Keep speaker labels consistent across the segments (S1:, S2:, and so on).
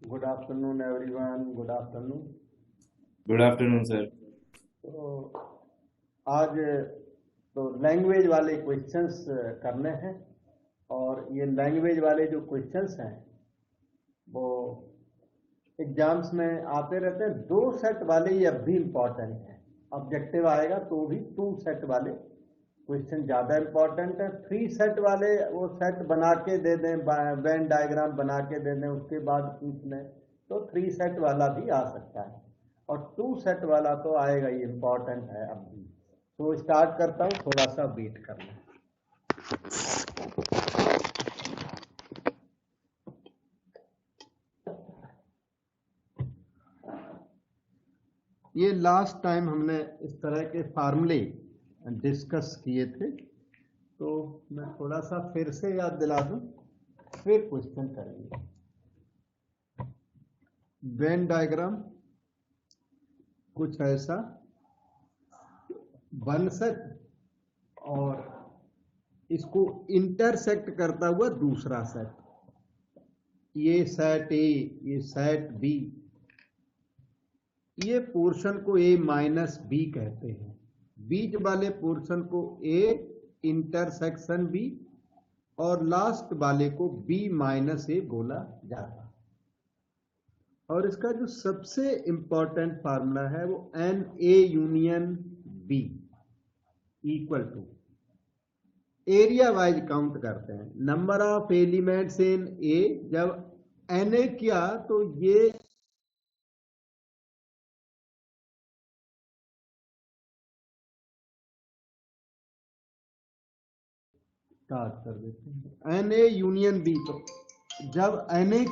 S1: Good afternoon everyone, good afternoon.
S2: Good afternoon sir.
S1: तो आज तो लैंग्वेज वाले क्वेश्चंस करने हैं, और ये लैंग्वेज वाले जो क्वेश्चंस हैं वो एग्जाम्स में आते रहते हैं। 2 सेट वाले ये अब भी इम्पॉर्टेंट हैं। ऑब्जेक्टिव आएगा तो भी 2 सेट वाले क्वेश्चन ज़्यादा इम्पॉर्टेंट है। 3 सेट वाले वो सेट बना के दे दें, वेन डायग्राम बना के दे दें, उसके बाद पूछ लें, तो 3 सेट वाला भी आ सकता है। और 2 सेट वाला तो आएगा, ये इम्पॉर्टेंट है अब भी। तो स्टार्ट करता हूँ, थोड़ा सा वेट करना। ये लास्ट टाइम हमने इस तरह के फार्मूले डिस्कस किए थे, तो मैं थोड़ा सा फिर से याद दिला दूं, फिर क्वेश्चन करेंगे। वेन डायग्राम कुछ ऐसा, 1 सेट और इसको इंटरसेक्ट करता हुआ दूसरा सेट। ये सेट ए, ये सेट बी, ये पोर्शन को ए माइनस बी कहते हैं। बीच वाले पोर्शन को ए इंटरसेक्शन बी और लास्ट वाले को बी माइनस ए बोला जाता है। और इसका जो सबसे इंपॉर्टेंट फार्मूला है वो n A union B equal to, area wise count करते हैं, number of elements in A. जब एन ए किया तो ये स्टार्ट कर देते हैं, एन ए यूनियन बी। तो जब एन ए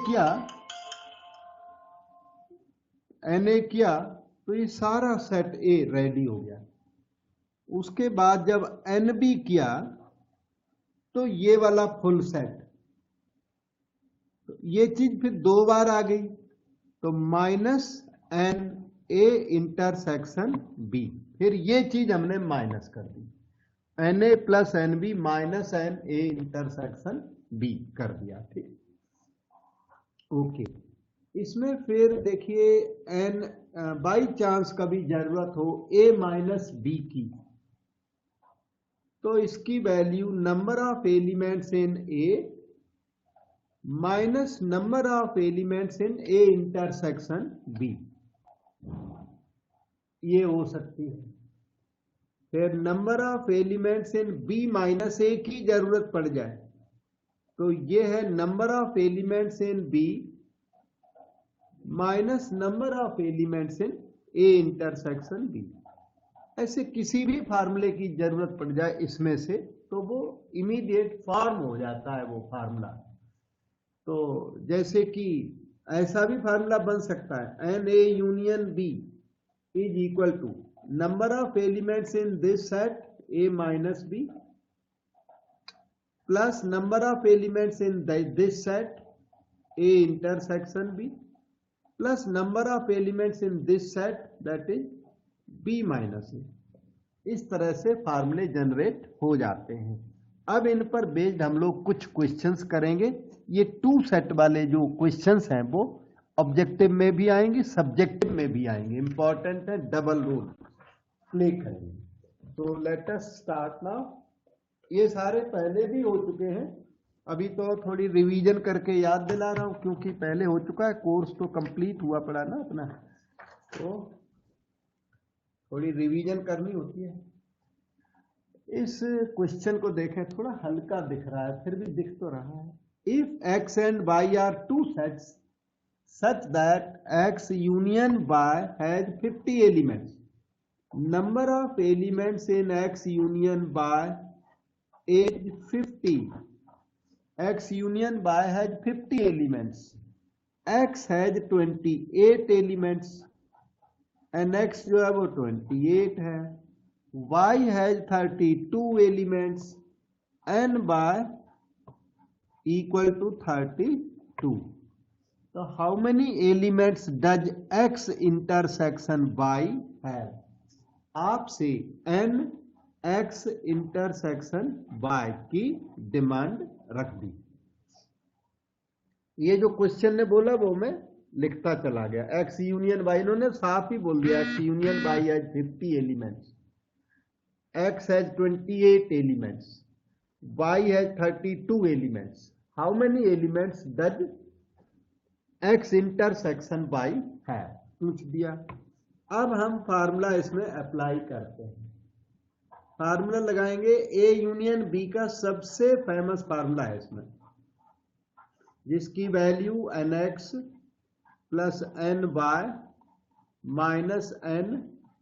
S1: किया तो ये सारा सेट ए रेडी हो गया। उसके बाद जब एन बी किया तो ये वाला फुल सेट, तो ये चीज फिर 2 बार आ गई, तो minus n A intersection B, फिर ये चीज हमने माइनस कर दी, n A plus n B minus n A intersection B कर दिया। ठीक, ओके। इसमें फिर देखिए, एन बाई चांस कभी जरूरत हो ए माइनस बी की, तो इसकी value number of elements in A minus number of elements in A intersection B, ये हो सकती है। फिर number of elements in B minus A की जरूरत पड़ जाए, तो ये है number of elements in B minus number of elements in A intersection B. ऐसे किसी भी फार्मूले की जरूरत पड़ जाए इसमें से, तो वो इमीडिएट फॉर्म हो जाता है वो फार्मूला। तो जैसे कि ऐसा भी फार्मूला बन सकता है, n A union B is equal to number of elements in this set A minus B plus number of elements in this set A intersection B plus number of elements in this set that is B minus A. इस तरह से फार्मूले generate हो जाते हैं। अब इन पर based हम लोग कुछ क्वेश्चंस करेंगे। ये 2 सेट वाले जो क्वेश्चंस हैं वो ऑब्जेक्टिव में भी आएंगे, सब्जेक्टिव में भी आएंगे। इंपॉर्टेंट है, डबल रोल प्ले करेंगे। तो लेट अस स्टार्ट नाउ। ये सारे पहले भी हो चुके हैं, अभी तो थोड़ी रिवीजन करके याद दिला रहा हूं, क्योंकि पहले हो चुका है, कोर्स तो कंप्लीट हुआ पड़ा ना अपना, तो थोड़ी रिवीजन करनी होती है। इस क्वेश्चन को देखें, थोड़ा हल्का दिख रहा है, फिर भी दिख तो रहा है। If x and y are 2 sets such that x union y has 50 elements, number of elements in x union y is 50. x union y has 50 elements, x has 28 elements and x जो है वो 28 है, y has 32 elements and y equal to 32. So how many elements does x intersection y have? आपसे n x intersection y की demand रख दी। ये जो question ने बोला वो मैं लिखता चला गया। एक्स यूनियन वाई, इन्होंने साफ ही बोल दिया X union Y has 50 elements, X has 28 elements, Y has 32 elements. How many elements does X intersection Y है, पूछ दिया। अब हम फार्मूला इसमें अप्लाई करते हैं। फार्मूला लगाएंगे, ए यूनियन बी का सबसे फेमस फार्मूला है इसमें, जिसकी value n X plus n Y minus n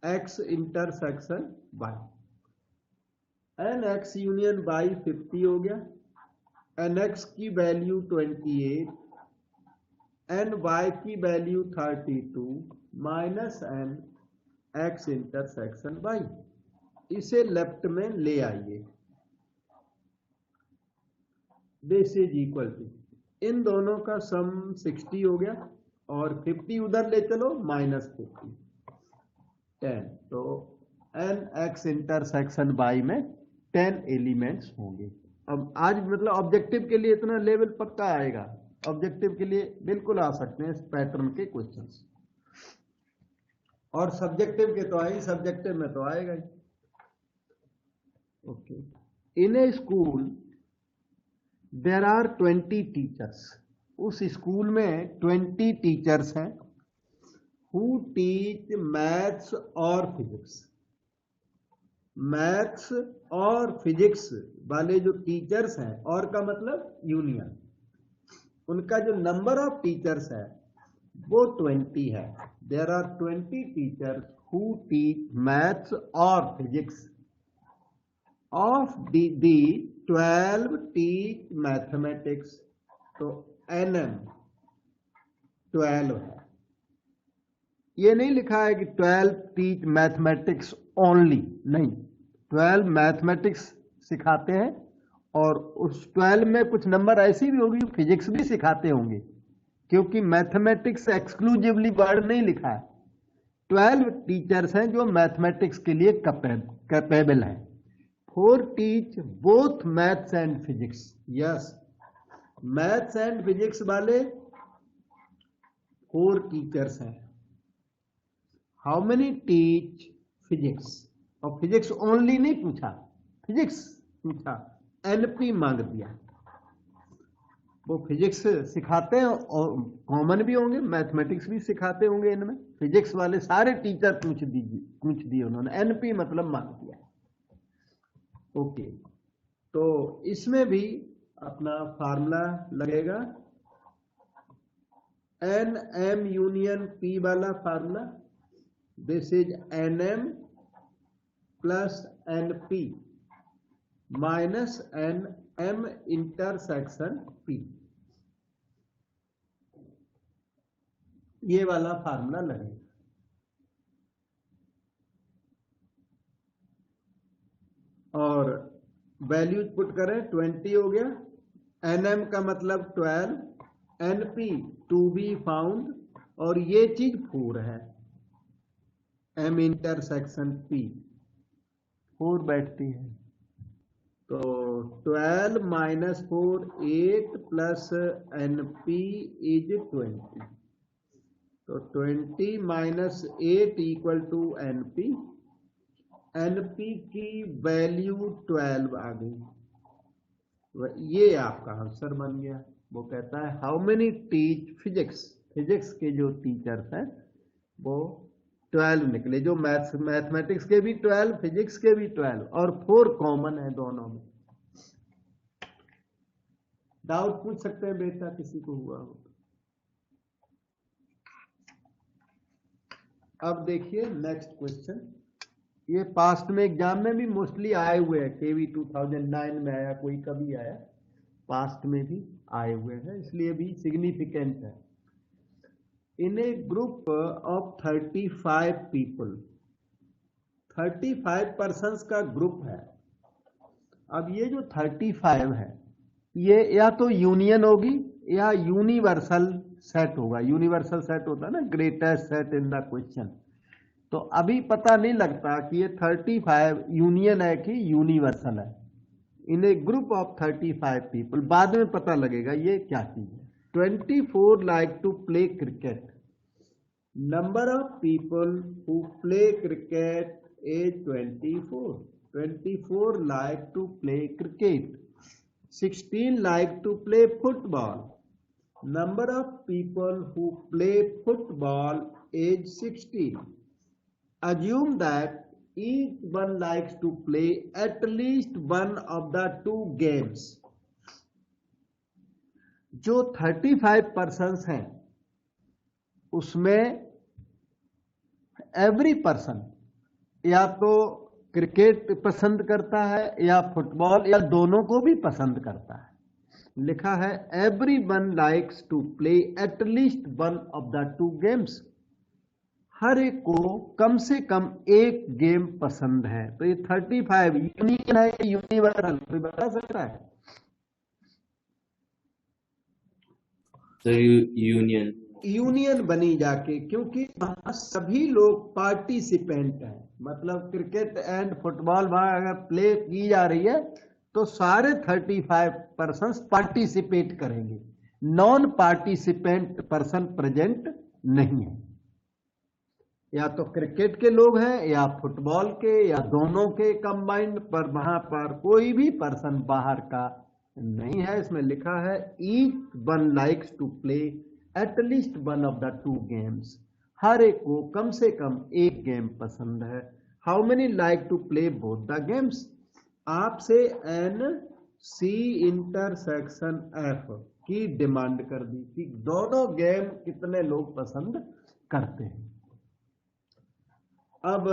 S1: X intersection Y. N X union Y 50 हो गया, एन एक्स की वैल्यू 28, एन वाई की value 32 minus n X intersection Y. इसे लेफ्ट में ले आइए, दिस इज इक्वल टू, इन दोनों का सम 60 हो गया और 50 उधर ले चलो -50 10, तो एन एक्स इंटरसेक्शन वाई में 10 एलिमेंट्स होंगे। अब आज मतलब ऑब्जेक्टिव के लिए इतना लेवल पक्का आएगा, ऑब्जेक्टिव के लिए बिल्कुल आ सकते हैं इस पैटर्न के क्वेश्चंस, और सब्जेक्टिव के तो आए, सब्जेक्टिव में तो आएगा ही। Okay, in a school there are 20 teachers, उस स्कूल में 20 टीचर्स हैं, हु टीच मैथ्स और फिजिक्स। मैथ्स और फिजिक्स वाले जो टीचर्स हैं, और का मतलब यूनियन, उनका जो नंबर ऑफ टीचर्स है वो 20 है। There are 20 teachers who teach maths और physics, of the 12 teach mathematics, तो NM 12 है। ये नहीं लिखा है कि 12 टीच मैथमेटिक्स ओनली, नहीं, 12 मैथमेटिक्स सिखाते हैं और उस 12 में कुछ नंबर ऐसी भी होगी फिजिक्स भी सिखाते होंगे, क्योंकि मैथमेटिक्स एक्सक्लूसिवली वर्ड नहीं लिखा है। 12 टीचर्स हैं जो मैथमेटिक्स के लिए कैपेबल हैं। 4 teach both maths and physics, yes, maths and physics वाले 4 टीचर्स हैं। हाउ मेनी टीच फिजिक्स, और फिजिक्स ओनली नहीं पूछा, फिजिक्स पूछा, NP मांग दिया। वो फिजिक्स सिखाते हैं और कॉमन भी होंगे, मैथमेटिक्स भी सिखाते होंगे, इनमें फिजिक्स वाले सारे टीचर पूछ दिए उन्होंने, NP मतलब मांग दिया। ओके, तो इसमें भी अपना फार्मूला लगेगा, NM यूनियन P वाला formula, this is NM plus NP minus NM intersection P, ये वाला फार्मूला लगेगा। और वैल्यूज पुट करें, 20 हो गया, NM का मतलब 12, NP टू बी फाउंड, और ये चीज 4 है, M इंटरसेक्शन P 4 बैठती है, तो 12 माइनस 4 8 प्लस NP इज 20, तो 20 minus 8 equal to NP। NP की वैल्यू 12 आ गई, ये आपका आंसर बन गया। वो कहता है how many teach physics, physics के जो टीचर्स हैं वो 12 निकले, जो मैथमेटिक्स के भी 12, फिजिक्स के भी 12, और 4 कॉमन है दोनों में। डाउट पूछ सकते हैं बेटा, किसी को हुआ हो। अब देखिए नेक्स्ट क्वेश्चन, ये पास्ट में एग्जाम में भी मोस्टली आए हुए हैं, KV 2009 में आया, कोई कभी आया, पास्ट में भी आए हुए हैं, इसलिए भी सिग्निफिकेंट है। इन ए ग्रुप ऑफ 35 पीपल, 35 पर्सन्स का ग्रुप है। अब ये जो 35 है, ये या तो यूनियन होगी या यूनिवर्सल सेट होगा। यूनिवर्सल सेट होता है ना, greatest set in the question. तो अभी पता नहीं लगता कि ये 35 यूनियन है कि यूनिवर्सल है। इन ए ग्रुप ऑफ 35 पीपल, बाद में पता लगेगा ये क्या चीज है। 24 like to play cricket. Number of people who play cricket is 24. 24 like to play cricket. 16 like to play football. Number of people who play football is 16. Assume that each one likes to play at least one of the two games. जो 35% हैं उसमें every person या तो cricket पसंद करता है या football या दोनों को भी पसंद करता है। लिखा है every one likes to play at least one of the two games. हर एक को कम से कम एक गेम पसंद है। तो ये 35 यूनियन है, यूनिवर्सल कोई बता सकता है?
S2: यूनियन
S1: यूनियन बनी जाके, क्योंकि वहां सभी लोग पार्टिसिपेंट हैं। मतलब क्रिकेट एंड फुटबॉल वहां अगर प्ले की जा रही है तो सारे 35% पार्टिसिपेट करेंगे। नॉन पार्टिसिपेंट पर्सन प्रेजेंट नहीं है। या तो क्रिकेट के लोग हैं या फुटबॉल के या दोनों के कंबाइंड, पर वहां पर कोई भी पर्सन बाहर का नहीं है। इसमें लिखा है each one likes to play at least one of the two games. हर एक को कम से कम एक गेम पसंद है। How many like to play both the games? आपसे एन सी इंटरसेक्शन एफ की डिमांड कर दी कि दोनों गेम कितने लोग पसंद करते हैं। अब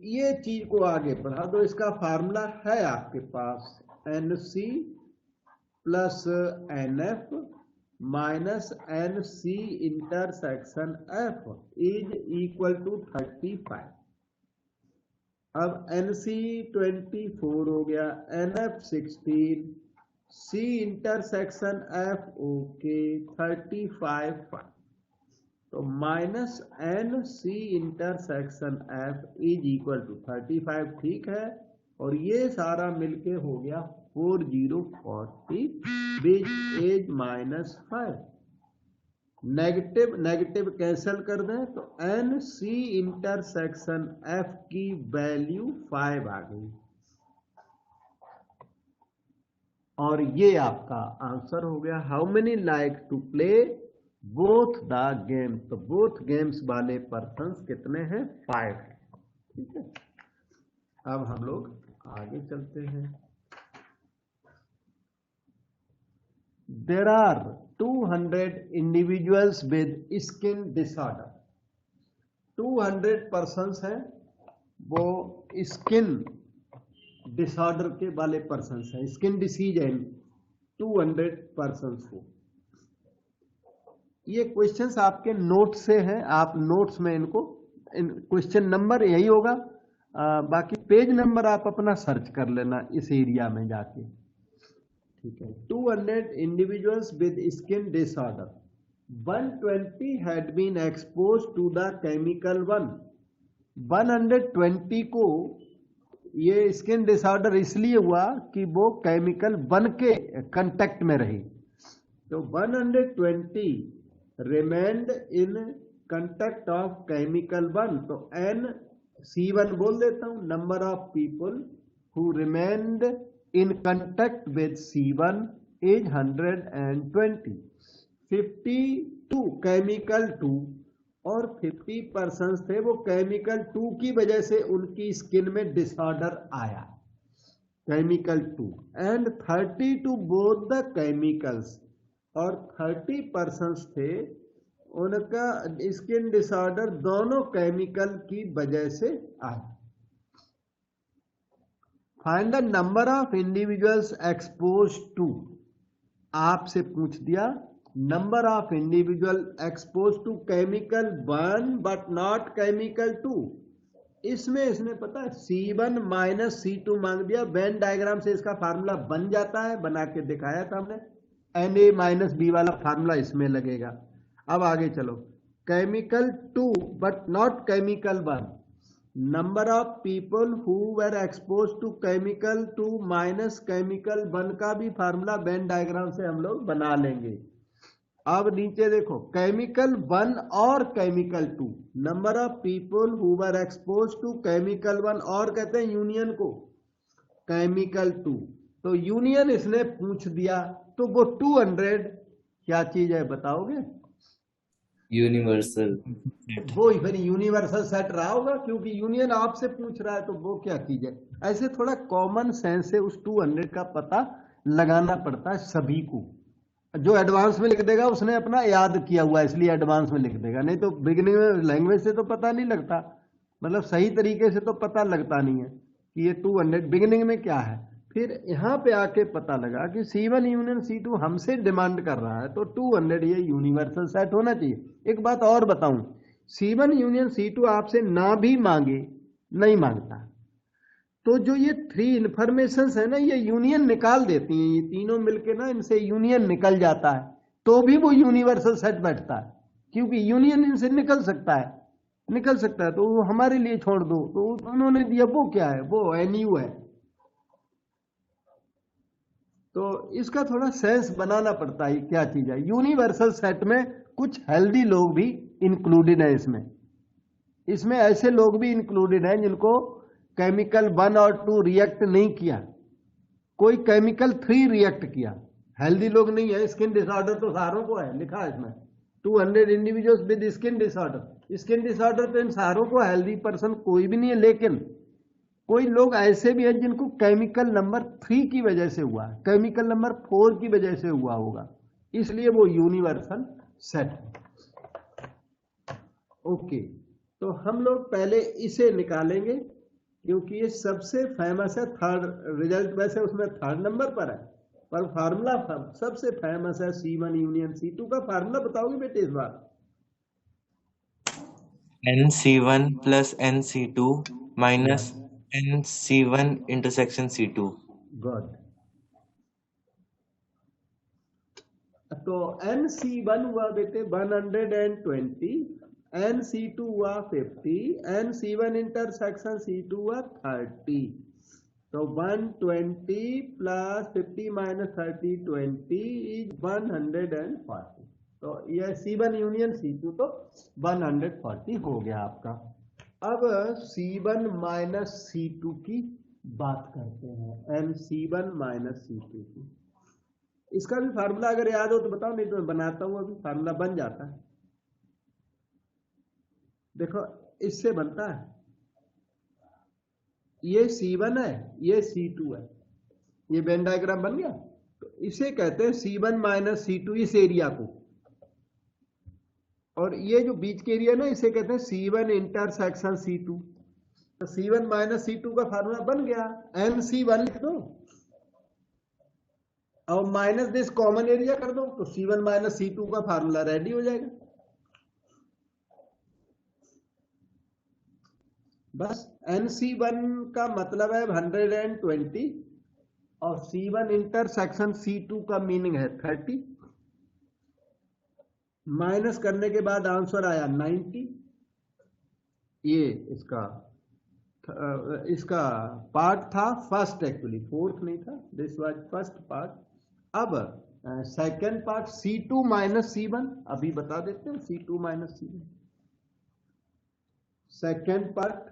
S1: ये चीज को आगे बढ़ा दो। इसका फार्मूला है आपके पास, n C plus n F minus n C intersection F is equal to 35। अब एन सी 24 हो गया, n F 16, C intersection F okay 35। तो minus n C intersection F is equal to 35 ठीक है। और ये सारा मिलके हो गया 4040 which is -5। Negative negative cancel कर दें तो एन सी इंटरसेक्शन एफ की वैल्यू 5 आ गई। और ये आपका आंसर हो गया। How many like to play both the game. तो बोथ गेम्स वाले पर्सन्स कितने हैं? 5 है। ठीक है, अब हम लोग आगे चलते हैं। There are 200 individuals with skin disorder. 200 persons हैं, वो स्किन डिसऑर्डर के वाले पर्सन्स हैं। स्किन डिसीज है 200 पर्सन्स को। ये क्वेश्चंस आपके नोट से हैं, आप नोट्स में इनको क्वेश्चन नंबर यही होगा, बाकी पेज नंबर आप अपना सर्च कर लेना इस एरिया में जाके। ठीक है, 200 individuals with skin disorder, 120 had been expose to the chemical 1। 120 को ये स्किन डिसऑर्डर इसलिए हुआ कि वो केमिकल 1 के कांटेक्ट में रही। तो 120 remained in contact of chemical 1। तो एन C1 बोल देता हूं, number of people who remained in contact with C1 is 120। 52 chemical 2 और 50 पर्सन्स थे, वो केमिकल 2 की वजह से उनकी स्किन में डिसऑर्डर आया, chemical 2। And 32 both the chemicals, और 30 पर्सन्स थे उनका स्किन डिसऑर्डर दोनों केमिकल की वजह से आया। Find the number of individuals expose to. आपसे पूछ दिया number of individual expose to chemical 1 but not chemical 2। इसमें इसने पता है C1 माइनस C2 मांग दिया। वेन डायग्राम से इसका फार्मूला बन जाता है, बना के दिखाया था हमने। Na माइनस बी वाला फार्मूला इसमें लगेगा। अब आगे चलो, chemical 2 but not chemical 1, number of people who were expose to chemical 2 minus chemical 1 का भी फार्मूला वेन डायग्राम से हम लोग बना लेंगे। अब नीचे देखो, केमिकल 1 और chemical 2, number of people who were expose to chemical 1, और कहते हैं यूनियन को केमिकल 2। तो यूनियन इसने पूछ दिया, तो वो 200 क्या चीज है बताओगे?
S2: यूनिवर्सल।
S1: वो फिर यूनिवर्सल सेट रहा होगा, क्योंकि यूनियन आपसे पूछ रहा है, तो वो क्या चीज है। ऐसे थोड़ा कॉमन सेंस से उस 200 का पता लगाना पड़ता है सभी को। जो एडवांस में लिख देगा उसने अपना याद किया हुआ, इसलिए एडवांस में लिख देगा, नहीं तो बिगिनिंग में लैंग्वेज से तो पता नहीं लगता, मतलब सही तरीके से तो पता लगता नहीं है कि ये 200 बिगिनिंग में क्या है। फिर यहाँ पे आके पता लगा कि C1 यूनियन C2 हमसे डिमांड कर रहा है, तो 200 ये यूनिवर्सल सेट होना चाहिए। एक बात और बताऊं, C1 यूनियन C2 आपसे ना भी मांगे, नहीं मांगता, तो जो ये 3 इंफॉर्मेशन है ना, ये यूनियन निकाल देती हैं, ये तीनों मिलके ना इनसे यूनियन निकल जाता है, तो भी वो यूनिवर्सल सेट बैठता है, क्योंकि यूनियन इनसे निकल सकता है, तो वो हमारे लिए छोड़ दो। तो उन्होंने दिया, वो क्या है, वो NU है। तो इसका थोड़ा सेंस बनाना पड़ता है क्या चीज है। यूनिवर्सल सेट में कुछ हेल्दी लोग भी इंक्लूडेड है, इसमें ऐसे लोग भी इंक्लूडेड हैं जिनको केमिकल 1 और 2 रिएक्ट नहीं किया, कोई केमिकल 3 रिएक्ट किया, हेल्दी लोग नहीं है। स्किन डिसऑर्डर तो सारों को है, लिखा है इसमें 200 इंडिविजुअल्स विद स्किन डिसऑर्डर तो इन सारों को, हेल्दी पर्सन कोई भी नहीं है। लेकिन कोई लोग ऐसे भी हैं जिनको केमिकल नंबर 3 की वजह से हुआ, केमिकल नंबर 4 की वजह से हुआ होगा, इसलिए वो यूनिवर्सल सेट है। ओके, तो हम लोग पहले इसे निकालेंगे, क्योंकि ये सबसे फेमस है। थर्ड रिजल्ट वैसे उसमें 3rd नंबर पर है, पर फार्मूला सबसे फेमस है C1 यूनियन C2 का। फार्मूला बताओगे बेटे इस बार?
S3: NC1 plus NC2 minus NC1 intersection C2.
S1: Good. तो NC1 हुआ बेटे 120, NC2 हुआ 50, NC1 इंटरसेक्शन C2 हुआ 30। तो 120 प्लस 50 माइनस 30 20 इज 140। तो यह C1 यूनियन C2 तो 140 हो गया आपका। अब C1 माइनस C2 की बात करते हैं, NC1 माइनस C2 की। इसका भी फार्मूला अगर याद हो तो बताओ, नहीं तो मैं बनाता हूं, अभी फार्मूला बन जाता है। देखो, इससे बनता है, ये C1 है, ये C2 है, ये वेन डायग्राम बन गया। तो इसे कहते हैं C1 माइनस C2, इस एरिया को, और ये जो बीच के एरिया ना, इसे कहते हैं C1 इंटरसेक्शन C2। तो C1 माइनस C2 का फार्मूला बन गया, NC1 लिख दो और माइनस दिस कॉमन एरिया कर दो, तो C1 माइनस C2 का फार्मूला रेडी हो जाएगा। बस NC1 का मतलब है 120 और C1 इंटरसेक्शन C2 का मीनिंग है 30। माइनस करने के बाद आंसर आया 90। ये इसका पार्ट था फर्स्ट, एक्चुअली फोर्थ नहीं था, दिस वाज फर्स्ट पार्ट। अब second part C2 minus C1, अभी बता देते हैं C2 minus C1। Second part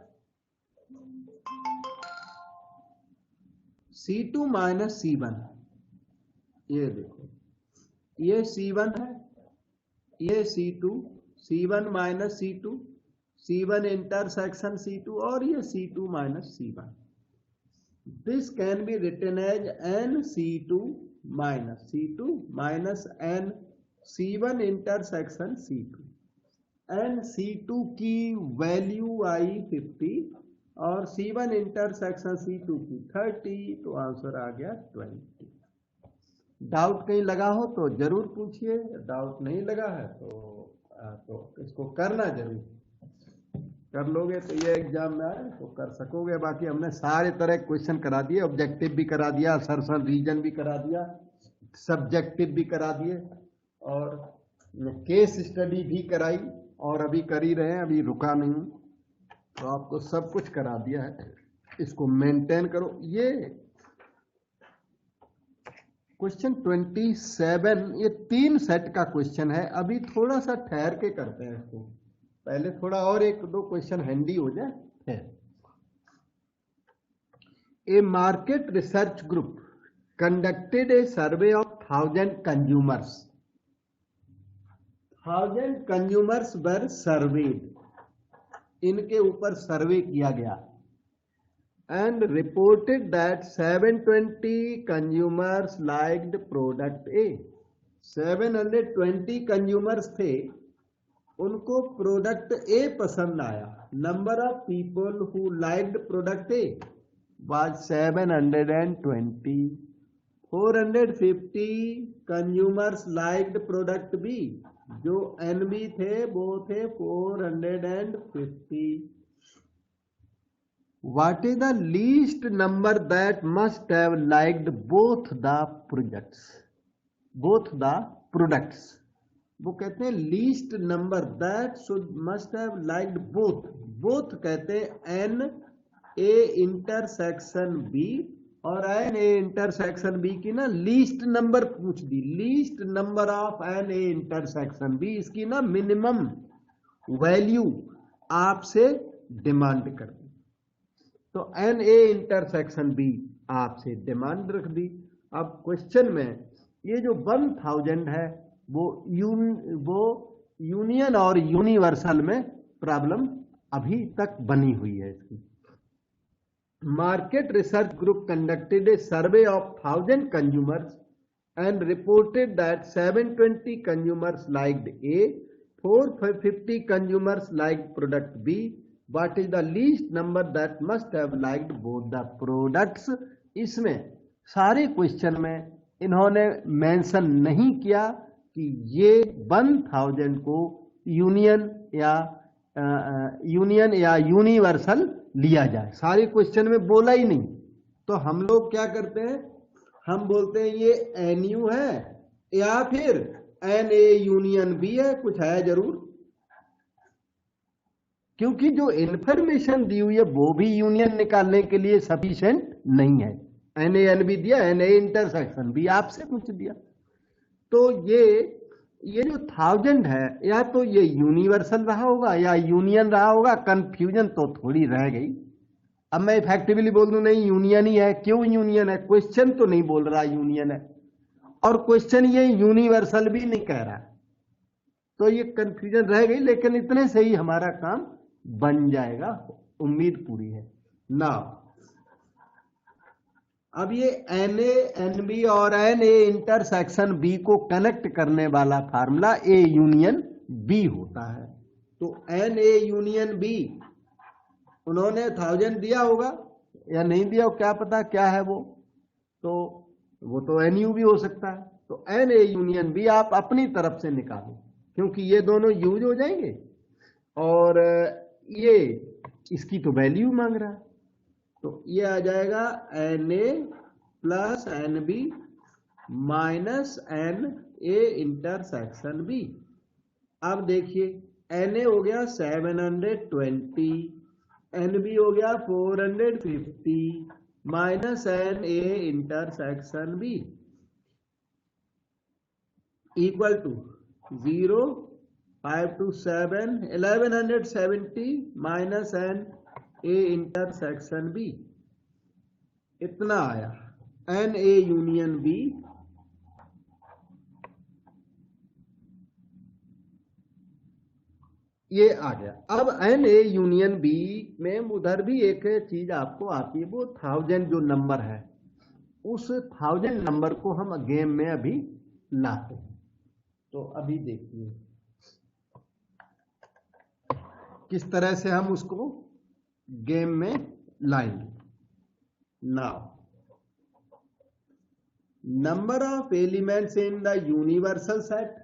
S1: C2 minus C1, ये देखो, ये C1 है, ये C2, C1 minus C2, C1 intersection C2, और ये C2 minus C1। This can be written as NC2 minus N C1 intersection C2। NC2 की value आई 50 और C1 intersection C2 की 30, तो आंसर आ गया 20। डाउट कहीं लगा हो तो जरूर पूछिए, डाउट नहीं लगा है तो इसको करना जरूर, कर लोगे तो ये एग्जाम में आए तो कर सकोगे। बाकी हमने सारे तरह क्वेश्चन करा दिए, ऑब्जेक्टिव भी करा दिया, असर्शन रीजन भी करा दिया, सब्जेक्टिव भी करा दिए, और केस स्टडी भी कराई, और अभी कर ही रहे हैं, अभी रुका नहीं, तो आपको सब कुछ करा दिया है। इसको मेंटेन करो। ये क्वेश्चन 27, ये 3 सेट का क्वेश्चन है। अभी थोड़ा सा ठहर के करते हैं इसको, पहले थोड़ा और 1-2 क्वेश्चन हैंडी हो जाए फिर। A market research group conducted a survey of 1000 consumers. 1000 consumers were surveyed. इनके ऊपर सर्वे किया गया and reported that 720 consumers liked product A. 720 consumers थे, उनको प्रोडक्ट A पसंद आया। Number of people who liked product A was 720. 450 consumers liked product B, जो NB थे वो थे 450। What is the least number that must have liked both the products? वो कहते हैं least number that should must have liked both कहते हैं NA intersection B, और NA इंटरसेक्शन B की ना लीस्ट नंबर पूछ दी। Least number of NA intersection B, इसकी ना मिनिमम वैल्यू आपसे डिमांड कर दी। तो NA इंटरसेक्शन B आपसे डिमांड रख दी। अब क्वेश्चन में ये जो 1000 है वो यूनियन और यूनिवर्सल में प्रॉब्लम अभी तक बनी हुई है इसकी। Market research group conducted a survey of 1000 consumers and reported that 720 consumers liked A, 450 consumers liked product B. What is the least number that must have liked both the products? इसमें सारे question में इन्होंने mention नहीं किया कि ये 1000 को union या यूनिवर्सल लिया जाए। सारे क्वेश्चन में बोला ही नहीं। तो हम लोग क्या करते हैं, हम बोलते हैं ये NU है या फिर NA यूनियन B है, कुछ है जरूर, क्योंकि जो इंफॉर्मेशन दी हुई है वो भी यूनियन निकालने के लिए सफिशिएंट नहीं है। NA NB दिया, NA इंटरसेक्शन B आपसे कुछ दिया। तो ये जो 1000 है, या तो ये यूनिवर्सल रहा होगा या यूनियन रहा होगा। कंफ्यूजन तो थोड़ी रह गई। अब मैं इफेक्टिवली बोल दूं नहीं यूनियन ही है। क्यों यूनियन है? क्वेश्चन तो नहीं बोल रहा यूनियन है, और क्वेश्चन ये यूनिवर्सल भी नहीं कह रहा, तो ये कंफ्यूजन रह गई। लेकिन इतने से ही हमारा काम बन जाएगा, उम्मीद पूरी है ना। अब ये NA NB और NA इंटरसेक्शन B को कनेक्ट करने वाला फार्मूला A यूनियन B होता है। तो NA यूनियन B उन्होंने 1000 दिया होगा या नहीं दिया हो, क्या पता क्या है वो तो NU भी हो सकता है। तो NA यूनियन B आप अपनी तरफ से निकालो, क्योंकि ये दोनों यूज हो जाएंगे और ये इसकी तो वैल्यू मांग रहा है। तो ये आ जाएगा NA plus NB minus NA intersection B। अब देखिए NA हो गया 720, NB हो गया 450 minus NA intersection B equal to 0, 5 to 7, 1170 minus NA intersection B, इतना आया। NA यूनियन B ये आ गया। अब NA यूनियन B में उधर भी एक चीज आपको आती है, वो 1000 जो नंबर है, उस 1000 नंबर को हम गेम में अभी लाते हैं। तो अभी देखिए किस तरह से हम उसको गेम में लाएंगे। Now number of elements in the universal set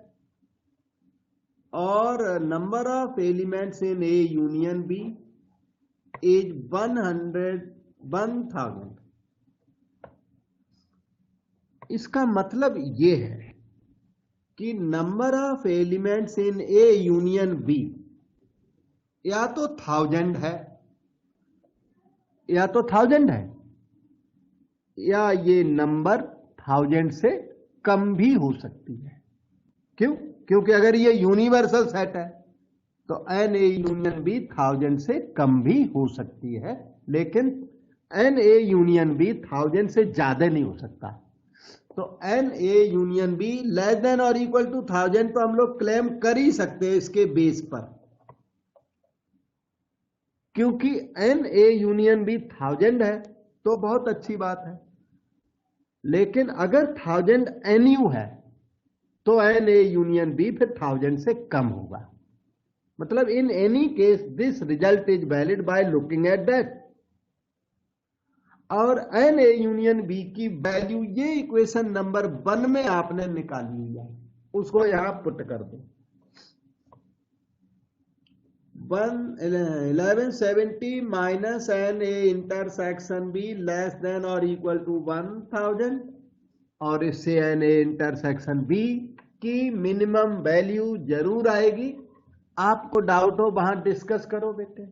S1: और number of elements in A union B is 1000। इसका मतलब ये है कि number of elements in A union B या तो 1000 है, या ये नंबर 1000 से कम भी हो सकती है। क्यों? क्योंकि अगर ये यूनिवर्सल सेट है तो एन ए यूनियन बी 1000 से कम भी हो सकती है, लेकिन एन ए यूनियन बी 1000 से ज्यादा नहीं हो सकता। तो n A union B less than और इक्वल टू 1000 तो हम लोग क्लेम कर ही सकते हैं इसके बेस पर, क्योंकि एन ए यूनियन बी 1000 है तो बहुत अच्छी बात है। लेकिन अगर 1000 एन यू है तो एन ए यूनियन बी फिर 1000 से कम होगा। मतलब in any case this result is valid by looking at that. और एन ए यूनियन बी की वैल्यू ये इक्वेशन नंबर 1 में आपने निकाली हुई है, उसको यहां पुट कर दो। 1170 minus n A intersection B less than और इक्वल टू 1000, और इससे एन ए इंटरसेक्शन बी की मिनिमम वैल्यू जरूर आएगी। आपको डाउट हो वहां डिस्कस करो बेटे।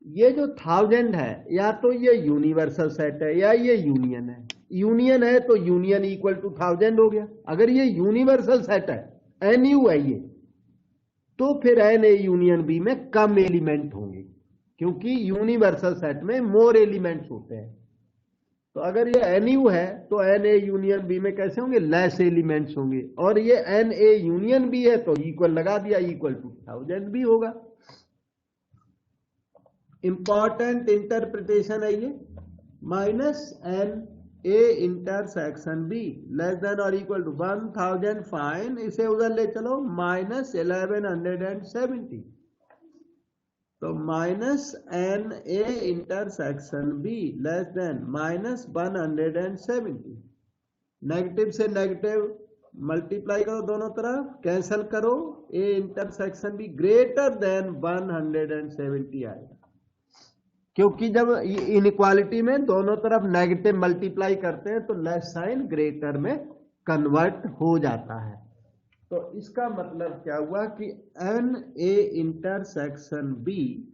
S1: ये जो 1000 है या तो ये यूनिवर्सल सेट है या ये यूनियन है। यूनियन है तो यूनियन इक्वल टू 1000 हो गया। अगर ये यूनिवर्सल सेट है, एन यू है ये, तो फिर एन ए यूनियन बी में कम एलिमेंट होंगे, क्योंकि यूनिवर्सल सेट में मोर एलिमेंट्स होते हैं। तो अगर ये एन यू है तो एन ए यूनियन बी में कैसे होंगे? लेस एलिमेंट्स होंगे। और ये एन ए यूनियन बी है तो इक्वल लगा दिया, इक्वल टू 1000 भी होगा। इंपॉर्टेंट इंटरप्रिटेशन है ये। Minus n A intersection B less than और इक्वल टू 1000, फाइन। इसे उधर ले चलो, माइनस 1170। तो minus n A intersection B less than minus 170। Negative से नेगेटिव मल्टीप्लाई करो दोनों तरफ, कैंसल करो। A intersection B greater than 170 आएगा, क्योंकि जब इनइक्वालिटी में दोनों तरफ नेगेटिव मल्टीप्लाई करते हैं तो लेस साइन ग्रेटर में कन्वर्ट हो जाता है। तो इसका मतलब क्या हुआ कि n A intersection B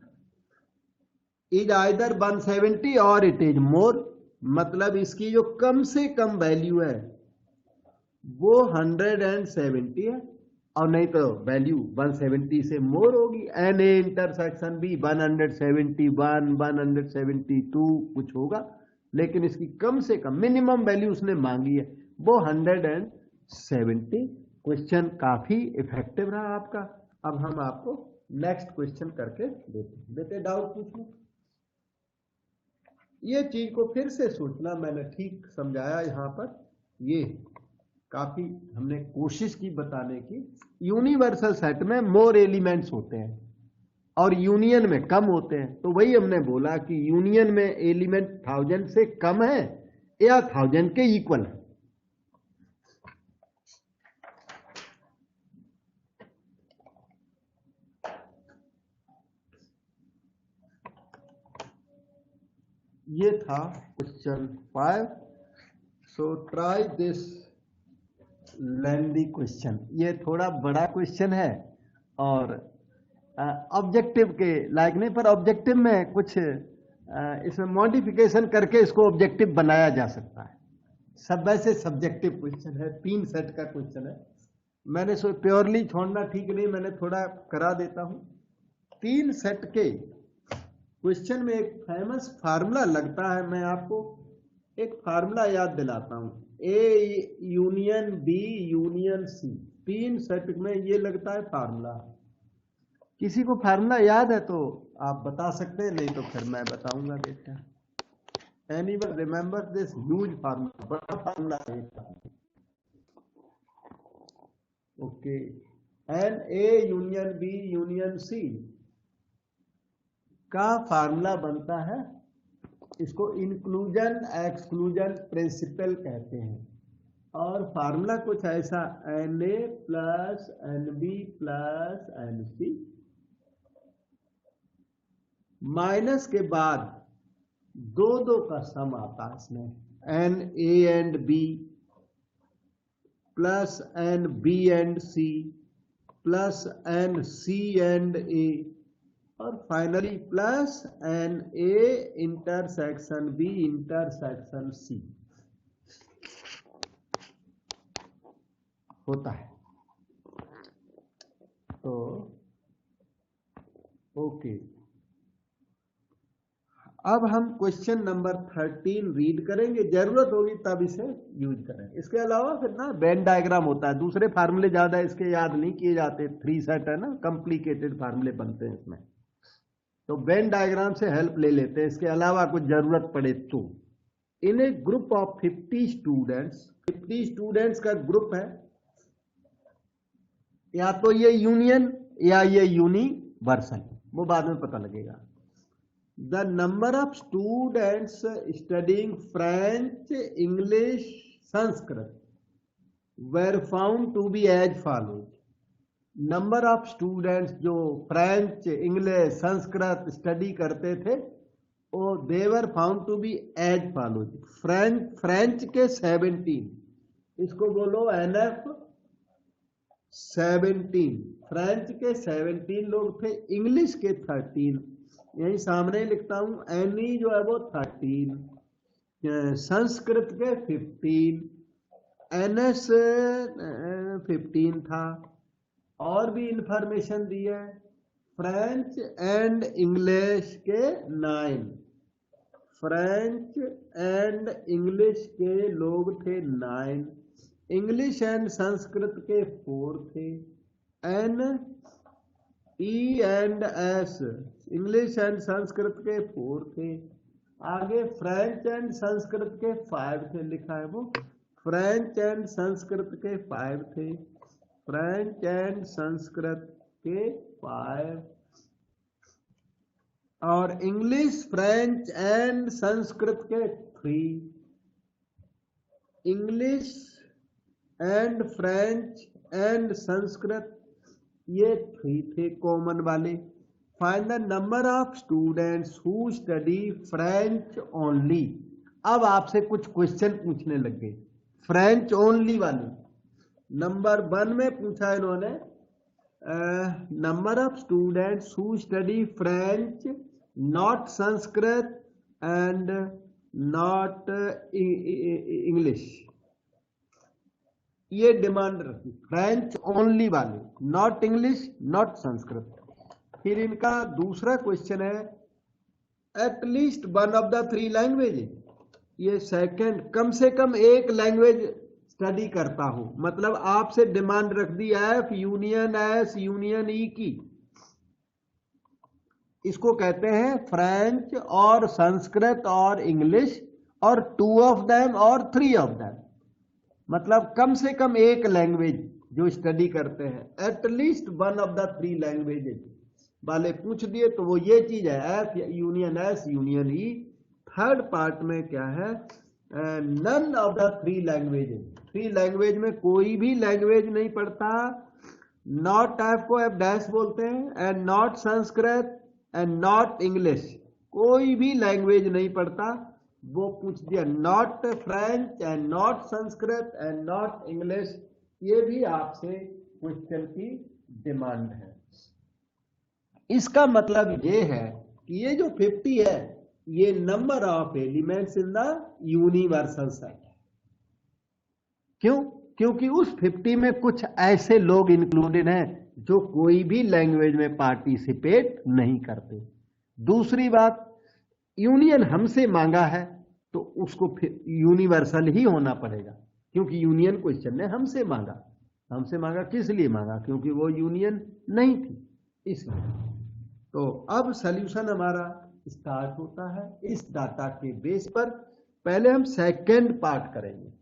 S1: is either 170 और इट इज मोर। मतलब इसकी जो कम से कम वैल्यू है वो 170 है, और नहीं तो वैल्यू 170 से मोर होगी। एन ए इंटरसेक्शन बी 171, 172 कुछ होगा, लेकिन इसकी कम से कम मिनिमम वैल्यू उसने मांगी है वो 170। क्वेश्चन काफी इफेक्टिव रहा आपका। अब हम आपको नेक्स्ट क्वेश्चन करके देते हैं। बेटे डाउट पूछ लो। ये चीज को फिर से सोचना, मैंने ठीक समझाया यहाँ पर। ये काफी हमने कोशिश की बताने की। यूनिवर्सल सेट में मोर एलिमेंट्स होते हैं और यूनियन में कम होते हैं। तो वही हमने बोला कि यूनियन में एलिमेंट 1000 से कम है या 1000 के इक्वल है। ये था question 5। So try this lengthy question. ये थोड़ा बड़ा क्वेश्चन है और ऑब्जेक्टिव के लायक नहीं, पर ऑब्जेक्टिव में कुछ इसमें मॉडिफिकेशन करके इसको ऑब्जेक्टिव बनाया जा सकता है। सब वैसे सब्जेक्टिव क्वेश्चन है, 3 सेट का क्वेश्चन है। मैंने सो प्योरली छोड़ना ठीक नहीं, मैंने थोड़ा करा देता हूं। 3 सेट के क्वेश्चन में एक फेमस फार्मूला लगता है। मैं आपको एक फार्मूला याद दिलाता हूं। A union B union C, 3 set में ये लगता है फार्मूला। किसी को फार्मूला याद है तो आप बता सकते हैं, नहीं तो फिर मैं बताऊंगा बेटा। Anyone remember this huge formula, बड़ा फार्मूला है। Okay, n A union B union C का फार्मूला बनता है, इसको इंक्लूजन एक्सक्लूजन प्रिंसिपल कहते हैं। और फार्मूला कुछ ऐसा, n A plus n B plus n C minus के बाद 2 का सम आता है इसमें। N A and B plus n B and C plus n C and A, और finally plus n A intersection B intersection C. होता है। तो ओके, अब हम क्वेश्चन नंबर 13 रीड करेंगे, जरूरत होगी तब इसे यूज करेंगे। इसके अलावा फिर ना वेन डायग्राम होता है, दूसरे फार्मूले ज्यादा इसके याद नहीं किए जाते, 3 सेट है ना, कॉम्प्लिकेटेड फार्मूले बनते हैं इसमें, तो वेन डायग्राम से हेल्प ले लेते हैं इसके अलावा कुछ जरूरत पड़े तो। इन ए ग्रुप ऑफ 50 स्टूडेंट्स, 50 स्टूडेंट्स का ग्रुप है, या तो ये यूनियन या ये यूनिवर्सल, वो बाद में पता लगेगा। The number of students studying French, English, Sanskrit were found to be as follows. Number of students जो फ्रेंच, इंग्लिश, संस्कृत स्टडी करते थे, वो they were found to be as follows. French के 17, इसको बोलो NF 17, फ्रेंच के 17 लोग थे, इंग्लिश के 13, यही सामने लिखता हूं, एनी जो है वो 13, संस्कृत के 15, NS 15 था, और भी इंफॉर्मेशन दी है, फ्रेंच एंड इंग्लिश के 9, फ्रेंच एंड इंग्लिश के लोग थे 9, इंग्लिश एंड संस्कृत के 4 थे, E and S, English and Sanskrit के 4 थे, आगे फ्रेंच एंड संस्कृत के 5 थे, लिखा है वो, फ्रेंच एंड संस्कृत के 5 थे, फ्रेंच एंड संस्कृत के 5, और इंग्लिश, फ्रेंच एंड संस्कृत के 3, English and French and Sanskrit ये 3 थे कॉमन वाले। Find the number of students who study French only. अब आपसे कुछ क्वेश्चन पूछने लगे फ्रेंच ओनली वाले। नंबर 1 में पूछा इन्होंने number of students who study French not Sanskrit and not English, ये डिमांड रखी, फ्रेंच ओनली वाले, नॉट इंग्लिश नॉट संस्कृत। फिर इनका दूसरा क्वेश्चन है at least one of the 3 language, ये सेकंड, कम से कम एक लैंग्वेज स्टडी करता हो, मतलब आपसे डिमांड रख दी F union S union E की। इसको कहते हैं फ्रेंच और संस्कृत और इंग्लिश, और 2 ऑफ देम और 3 ऑफ देम, मतलब कम से कम एक लैंग्वेज जो स्टडी करते हैं, at least one of the 3 languages वाले पूछ दिए तो वो ये चीज है F union S union E। Third part में क्या है, none of the 3 languages, 3 language में कोई भी लैंग्वेज नहीं पढ़ता, नॉट F को F डैश बोलते हैं, and not Sanskrit and not English, कोई भी लैंग्वेज नहीं पढ़ता, वो पूछ दिया not French and not Sanskrit and not English. ये भी आपसे क्वेश्चन की डिमांड है। इसका मतलब ये है कि ये जो 50 है ये number of elements in the universal set. क्यों? क्योंकि उस 50 में कुछ ऐसे लोग इंक्लूडेड हैं जो कोई भी लैंग्वेज में पार्टिसिपेट नहीं करते। दूसरी बात, यूनियन हमसे मांगा है तो उसको फिर यूनिवर्सल ही होना पड़ेगा, क्योंकि यूनियन क्वेश्चन ने हमसे मांगा। हमसे मांगा किस लिए मांगा? क्योंकि वो यूनियन नहीं थी, इसलिए। तो अब सॉल्यूशन हमारा स्टार्ट होता है इस डाटा के बेस पर। पहले हम सेकंड पार्ट करेंगे,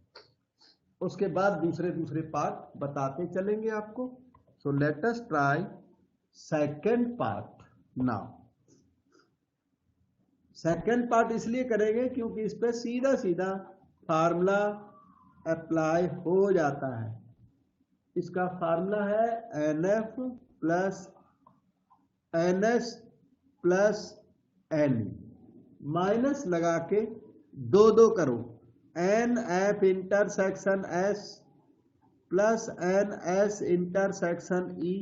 S1: उसके बाद दूसरे पार्ट बताते चलेंगे आपको। So let us try second part now. Second part इसलिए करेंगे क्योंकि इस पे सीधा सीधा फार्मूला अप्लाई हो जाता है। इसका फार्मूला है NF plus NS plus N, minus लगा के 2 करो, NF intersection S plus NS intersection E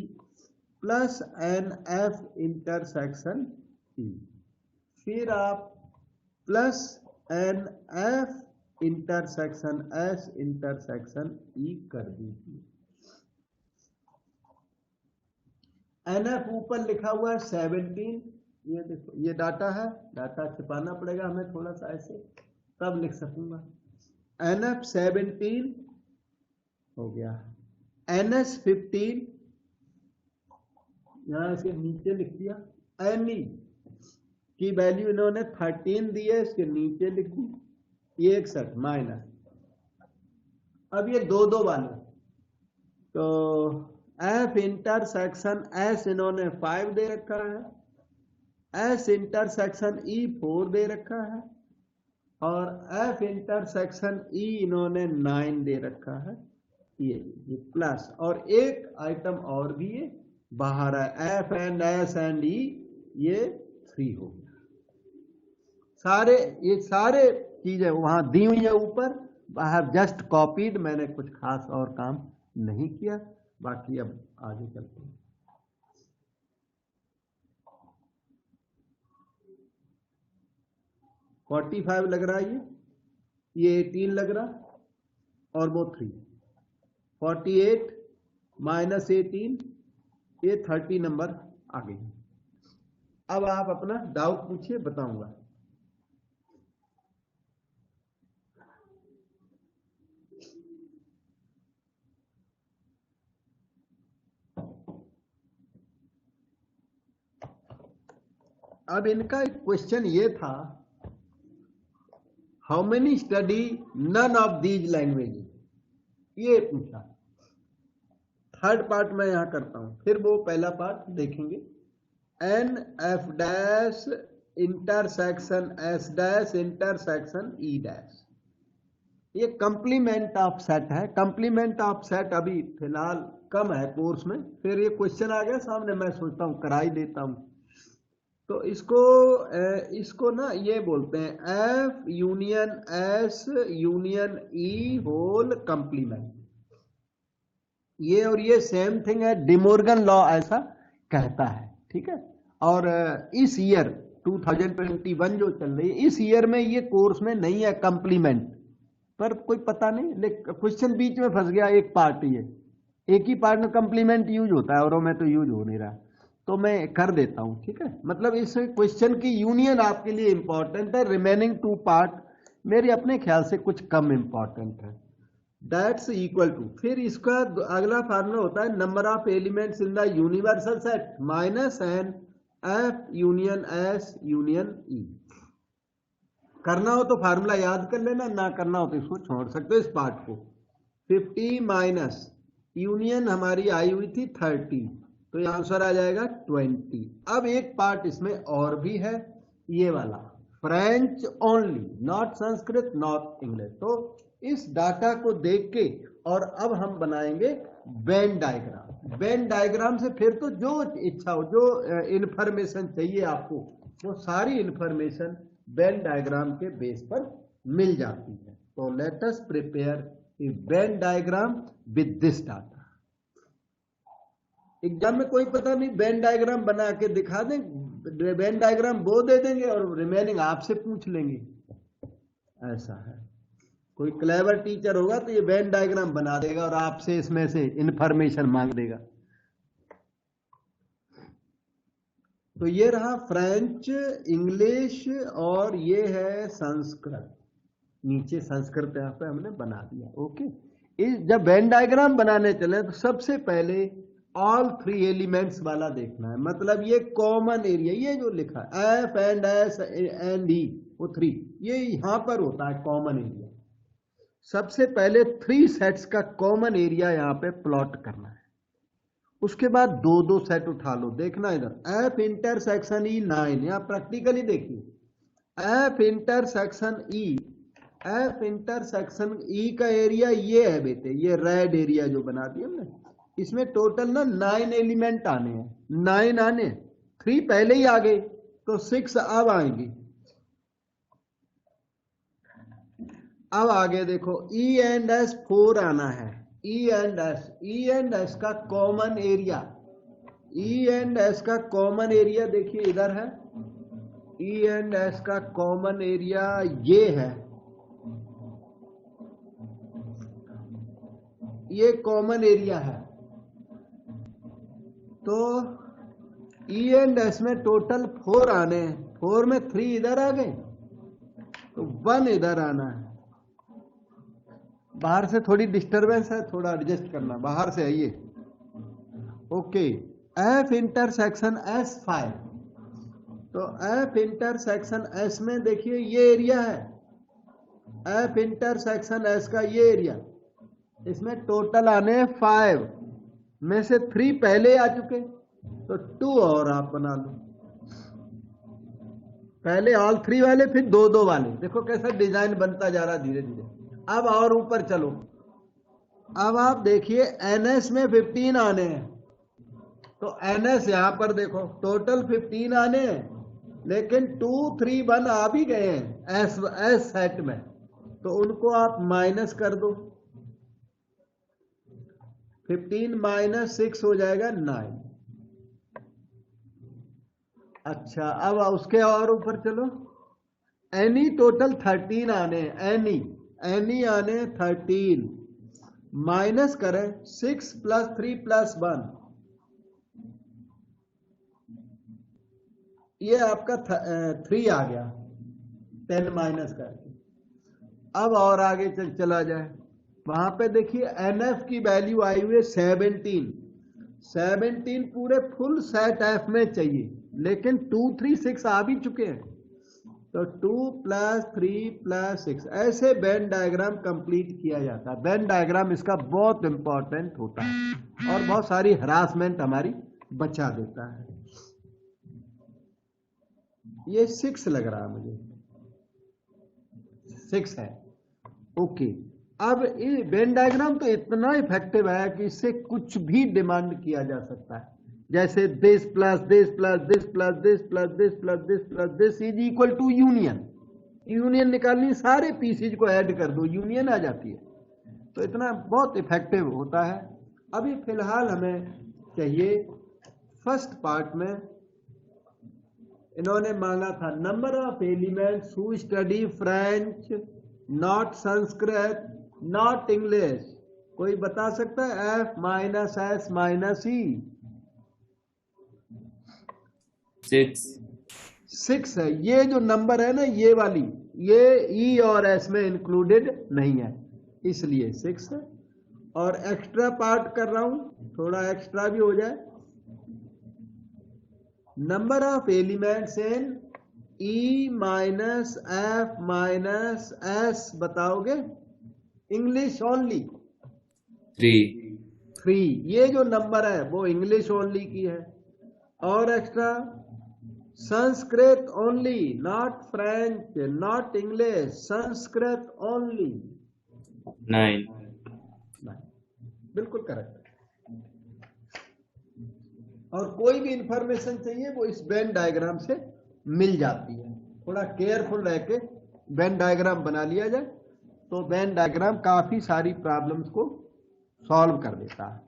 S1: plus NF intersection E, फिर आप plus NF intersection S intersection E कर दीजिए। NF ऊपर लिखा हुआ है 17, ये देखो ये डाटा है, डाटा छिपाना पड़ेगा हमें थोड़ा सा ऐसे, तब लिख सकूंगा। NF 17 हो गया, NS 15 यहां इसके नीचे लिख दिया, Ne की वैल्यू इन्होंने 13 दी है, इसके नीचे लिख दी, ये 61 माइनस। अब ये दो वाले, तो F इंटरसेक्शन S इन्होंने 5 दे रखा है, S इंटरसेक्शन E 4 दे रखा है, और F इंटरसेक्शन E इन्होंने 9 दे रखा है, ये प्लस, और एक आइटम और भी ये बाहर है, F and S and E ये 3 हो गया। ये सारे चीजें वहां दी हुई है ऊपर, आई हैव जस्ट कॉपीड, मैंने कुछ खास और काम नहीं किया। बाकी अब आगे चलते हैं। $45 लग रहा है, ये 18 लग रहा, और वो 3, 48 माइनस 18, ये 30 नंबर आ गई। अब आप अपना डाउट पूछिए, बताऊंगा। अब इनका एक क्वेश्चन ये था, how many study none of these languages, ये पूछा। थर्ड पार्ट मैं यहां करता हूं, फिर वो पहला पार्ट देखेंगे। N F dash intersection S dash intersection E dash, ये कंप्लीमेंट ऑफ सेट है। कंप्लीमेंट ऑफ सेट अभी फिलहाल कम है कोर्स में, फिर ये क्वेश्चन आ गया सामने, मैं सोचता हूं करा ही देता हूं। तो इसको ना ये बोलते हैं एफ यूनियन एस यूनियन ई होल कंप्लीमेंट। ये और ये सेम थिंग है, डिमोर्गन लॉ ऐसा कहता है, ठीक है। और इस ईयर 2021 जो चल रही है, इस ईयर में ये कोर्स में नहीं है कंप्लीमेंट, पर कोई पता नहीं, लेकिन क्वेश्चन बीच में फंस गया, एक पार्ट ये, एक ही पार्ट में कंप्लीमेंट यूज होता है और में तो यूज हो नहीं रहा, तो मैं कर देता हूं, ठीक है। मतलब इस क्वेश्चन की यूनियन आपके लिए इंपॉर्टेंट है, रिमेनिंग 2 पार्ट मेरे अपने ख्याल से कुछ कम इंपॉर्टेंट है। दैट्स इक्वल टू, फिर इसका अगला फार्मूला होता है number of elements in the universal set minus n F union S union E. करना हो तो फार्मूला याद कर लेना, ना करना हो तो इसको छोड़ सकते हो इस पार्ट को। 50 माइनस यूनियन हमारी आई हुई थी 30, तो यह आंसर आ जाएगा 20। अब एक पार्ट इसमें और भी है, ये वाला French only, not Sanskrit not English. तो इस डाटा को देख के और अब हम बनाएंगे वेन डायग्राम। वेन डायग्राम से फिर तो जो इच्छा हो, जो इंफॉर्मेशन चाहिए आपको, वो सारी इंफॉर्मेशन वेन डायग्राम के बेस पर मिल जाती है। तो let us prepare a Venn diagram with this data. Exam में कोई पता नहीं, वेन डायग्राम बना के दिखा दें, वेन डायग्राम वो दे देंगे और रिमेनिंग आपसे पूछ लेंगे, ऐसा है। कोई क्लेवर टीचर होगा तो ये वेन डायग्राम बना देगा और आपसे इसमें से इंफॉर्मेशन मांग देगा। तो ये रहा फ्रेंच, इंग्लिश, और ये है संस्कृत। नीचे संस्कृत यहाँ पे हमने बना दिया, ओके। जब वेन डायग्राम बनाने चले तो सबसे पहले ऑल 3 एलिमेंट्स वाला देखना है, मतलब ये कॉमन एरिया, ये जो लिखा है एफ एंड एस एंड ई, वो 3, ये यहां पर होता है कॉमन एरिया। सबसे पहले 3 सेट्स का कॉमन एरिया यहां पे प्लॉट करना है। उसके बाद 2-2 सेट उठा लो, देखना इधर एफ इंटरसेक्शन ई 9, यहां प्रैक्टिकली देखिए F intersection E, F intersection E का एरिया ये है बेटे, ये रेड एरिया जो बना दिया हमने, इसमें टोटल ना 9 एलिमेंट आने हैं, 9 आने, 3 पहले ही आ गए तो 6 अब आएंगे। अब आगे देखो ई एंड एस 4 आना है, ई एंड एस का common area, E and S का कॉमन एरिया देखिए इधर है, ई एंड एस का कॉमन एरिया ये है, ये कॉमन एरिया है। तो ई एंड एस में टोटल 4 आने हैं, 4 में 3 इधर आ गए तो 1 इधर आना है। बाहर से थोड़ी डिस्टरबेंस है, थोड़ा एडजस्ट करना, बाहर से आइए। ओके, एफ इंटरसेक्शन एस 5, तो एफ इंटरसेक्शन एस में देखिए ये एरिया है, एफ इंटरसेक्शन एस का ये एरिया, इसमें टोटल आने हैं 5 में से 3 पहले आ चुके, तो 2 और आप बना लो, पहले ऑल 3 वाले फिर 2-2 वाले। देखो कैसा डिजाइन बनता जा रहा धीरे धीरे। अब और ऊपर चलो, अब आप देखिए एनएस में 15 आने हैं, तो एनएस यहां पर देखो टोटल 15 आने हैं, लेकिन 2, 3, 1 आ भी गए हैं एस सेट में, तो उनको आप माइनस कर दो। 15 माइनस 6 हो जाएगा 9। अच्छा, अब उसके और ऊपर चलो, एनी टोटल 13 आने हैं, एनी आने 13, माइनस करें 6 + 3 + 1, ये आपका 3 आ गया 10 माइनस करके। अब और आगे चला जाए, वहां पे देखिए एनएफ की वैल्यू आई हुई है 17 पूरे फुल सेट एफ में चाहिए, लेकिन 2, 3, 6 आ भी चुके हैं, तो 2 + 3 + 6 ऐसे वेन डायग्राम कंप्लीट किया जाता है। वेन डायग्राम इसका बहुत इंपॉर्टेंट होता है और बहुत सारी हरासमेंट हमारी बचा देता है। ये 6 लग रहा है मुझे, 6 है। ओके, अब ये वेन डायग्राम तो इतना इफेक्टिव है कि इससे कुछ भी डिमांड किया जा सकता है, जैसे this plus this plus this plus this plus this plus this plus this is equal to union. Union निकालनी, सारे पीसीज को ऐड कर दो, यूनियन आ जाती है। तो इतना बहुत इफेक्टिव होता है। अभी फिलहाल हमें चाहिए फर्स्ट पार्ट में इन्होंने मांगा था number of elements who study French, not Sanskrit, not English. कोई बता सकता है? F माइनस एस माइनस ई 6 है। ये जो नंबर है ना, ये वाली, ये ई और एस में इंक्लूडेड नहीं है, इसलिए 6 है। और एक्स्ट्रा पार्ट कर रहा हूं, थोड़ा एक्स्ट्रा भी हो जाए। Number of elements in E minus F minus S बताओगे? English only 3। ये जो नंबर है वो इंग्लिश ओनली की है। और extra Sanskrit only, not French, not English, Sanskrit only
S2: 9।
S1: बिल्कुल करेक्ट। और कोई भी इंफॉर्मेशन चाहिए वो इस वेन डायग्राम से मिल जाती है। थोड़ा केयरफुल रह के वेन डायग्राम बना लिया जाए तो वेन डायग्राम काफी सारी प्रॉब्लम्स को सॉल्व कर देता है।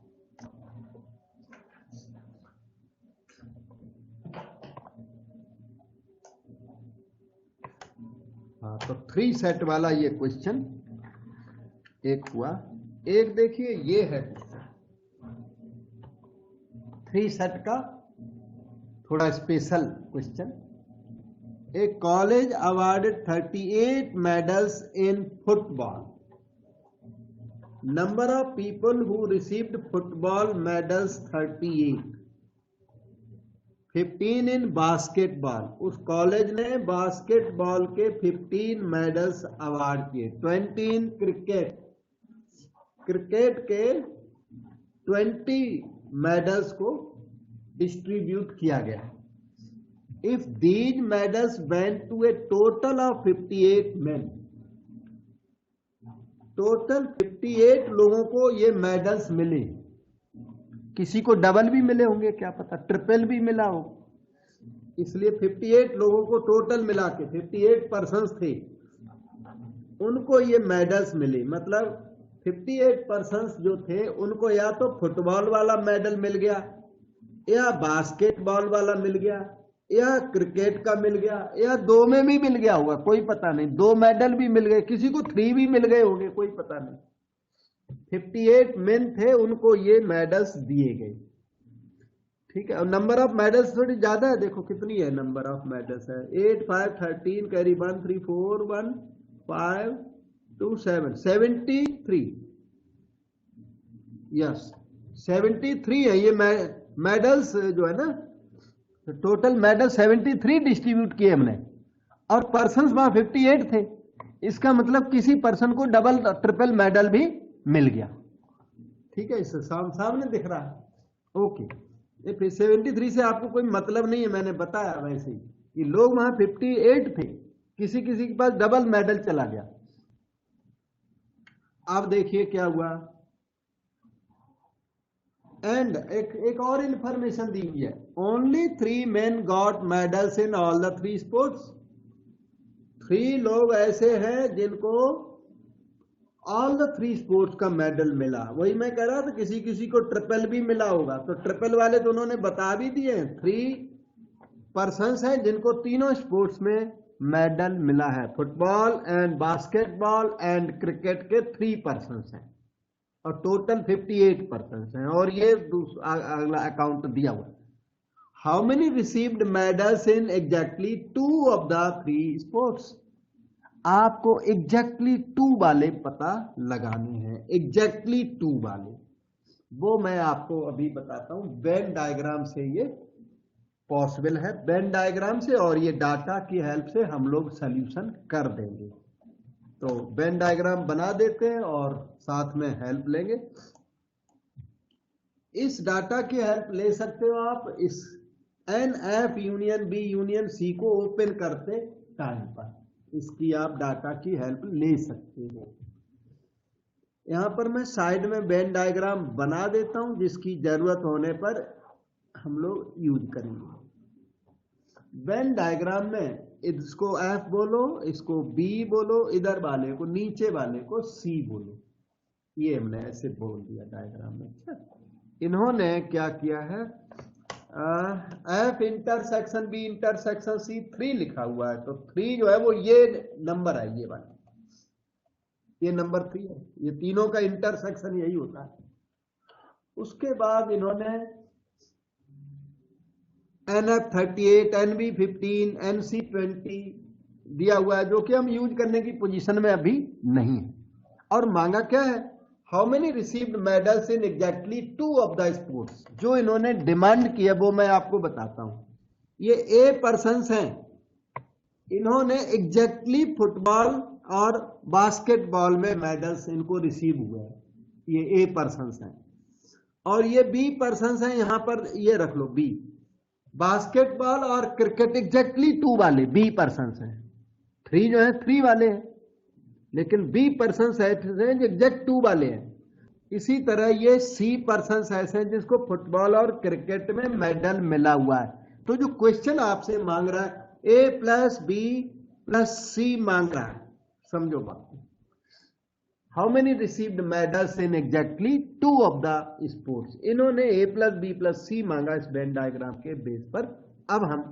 S1: हाँ, तो 3 सेट वाला ये क्वेश्चन एक हुआ। एक देखिए ये है 3 सेट का थोड़ा special question. A college awarded 38 medals in football. Number of people who received football medals 38. 15 in basketball. उस कॉलेज ने बास्केटबॉल के 15 मेडल्स अवार्ड किए। 20 in क्रिकेट, क्रिकेट के 20 मेडल्स को डिस्ट्रीब्यूट किया गया। If these medals went to a total of 58 men, total 58 लोगों को ये मेडल्स मिले। किसी को डबल भी मिले होंगे, क्या पता ट्रिपल भी मिला हो, इसलिए 58 लोगों को टोटल मिला के 58 पर्सन्स थे, उनको ये मेडल्स मिले। मतलब 58 पर्सन्स जो थे उनको या तो फुटबॉल वाला मेडल मिल गया, या बास्केटबॉल वाला मिल गया, या क्रिकेट का मिल गया, या 2 में भी मिल गया होगा, कोई पता नहीं। 2 मेडल भी मिल गए, किसी को 3 भी मिल गए होंगे, कोई पता नहीं। 58 मेन थे, उनको ये मेडल्स दिए गए। ठीक है। और नंबर ऑफ मेडल्स थोड़ी ज्यादा है, देखो कितनी है नंबर ऑफ मेडल्स है 8 5 13 कैरी 1 3 4 1 5 2 7 73। यस 73 है ये मेडल्स जो है ना, टोटल मेडल 73 डिस्ट्रीब्यूट किए हमने, और पर्सन्स वहां 58 थे। इसका मतलब किसी पर्सन को डबल ट्रिपल मेडल भी मिल गया। ठीक है, इससे सामने दिख रहा है। ओके, ये फिर 73 से आपको कोई मतलब नहीं है, मैंने बताया वैसे ही कि लोग वहां 58 थे, किसी किसी के पास डबल मेडल चला गया। अब देखिए क्या हुआ, एंड एक और इंफॉर्मेशन दी हुई है, only 3 men got medals in all the 3 sports. 3 लोग ऐसे हैं जिनको ऑल द 3 स्पोर्ट्स का मेडल मिला। वही मैं कह रहा था, किसी किसी को ट्रिपल भी मिला होगा, तो ट्रिपल वाले तो उन्होंने बता भी दिए। 3 पर्सन्स हैं जिनको तीनों स्पोर्ट्स में मेडल मिला है, football and basketball and cricket के 3 पर्सन्स हैं, और टोटल 58 पर्सन्स हैं। और ये अगला अकाउंट दिया हुआ, how many received medals in exactly 2 of the 3 sports. आपको एग्जैक्टली 2 वाले पता लगाने हैं, एग्जैक्टली 2 वाले, वो मैं आपको अभी बताता हूं। वेन डायग्राम से ये पॉसिबल है, वेन डायग्राम से, और ये डाटा की हेल्प से हम लोग सॉल्यूशन कर देंगे। तो वेन डायग्राम बना देते हैं और साथ में हेल्प लेंगे। इस डाटा की हेल्प ले सकते हो आप इस NF union B union C को ओपन करते टाइम पर, इसकी आप डाटा की हेल्प ले सकते हो। यहां पर मैं साइड में वेन डायग्राम बना देता हूं, जिसकी जरूरत होने पर हम लोग यूज करेंगे। वेन डायग्राम में इसको F बोलो, इसको B बोलो, इधर वाले को, नीचे वाले को C बोलो। ये हमने ऐसे बोल दिया डायग्राम में। अच्छा, इन्होंने क्या किया है, F intersection B intersection C 3 लिखा हुआ है, तो 3 जो है वो ये नंबर है, ये वाला, ये नंबर 3 है। ये तीनों का इंटरसेक्शन यही होता है। उसके बाद इन्होंने NF 38 NB 15 NC 20 दिया हुआ है, जो कि हम यूज करने की पोजीशन में अभी नहीं है। और मांगा क्या है, how many received medals in exactly 2 of the sports. जो इन्होंने डिमांड किया वो मैं आपको बताता हूं। ये A पर्सन्स हैं, इन्होंने एग्जैक्टली फुटबॉल और बास्केटबॉल में मेडल्स इनको रिसीव हुए हैं, ये A पर्सन्स हैं। और ये B पर्सन्स हैं, यहां पर ये रख लो B, बास्केटबॉल और क्रिकेट एग्जैक्टली 2 वाले B पर्सन्स हैं। 3 जो है 3 वाले हैं, लेकिन B पर्सन्स ऐसे हैं जो एग्जैक्ट 2 वाले हैं। इसी तरह ये C पर्सन्स ऐसे हैं जिसको फुटबॉल और क्रिकेट में मेडल मिला हुआ है। तो जो क्वेश्चन आपसे मांग रहा है A plus B plus C मांग रहा है, समझो बात। How many received medals in exactly 2 of the sports. इन्होंने A plus B plus C मांगा इस वेन डायग्राम के बेस पर। अब हम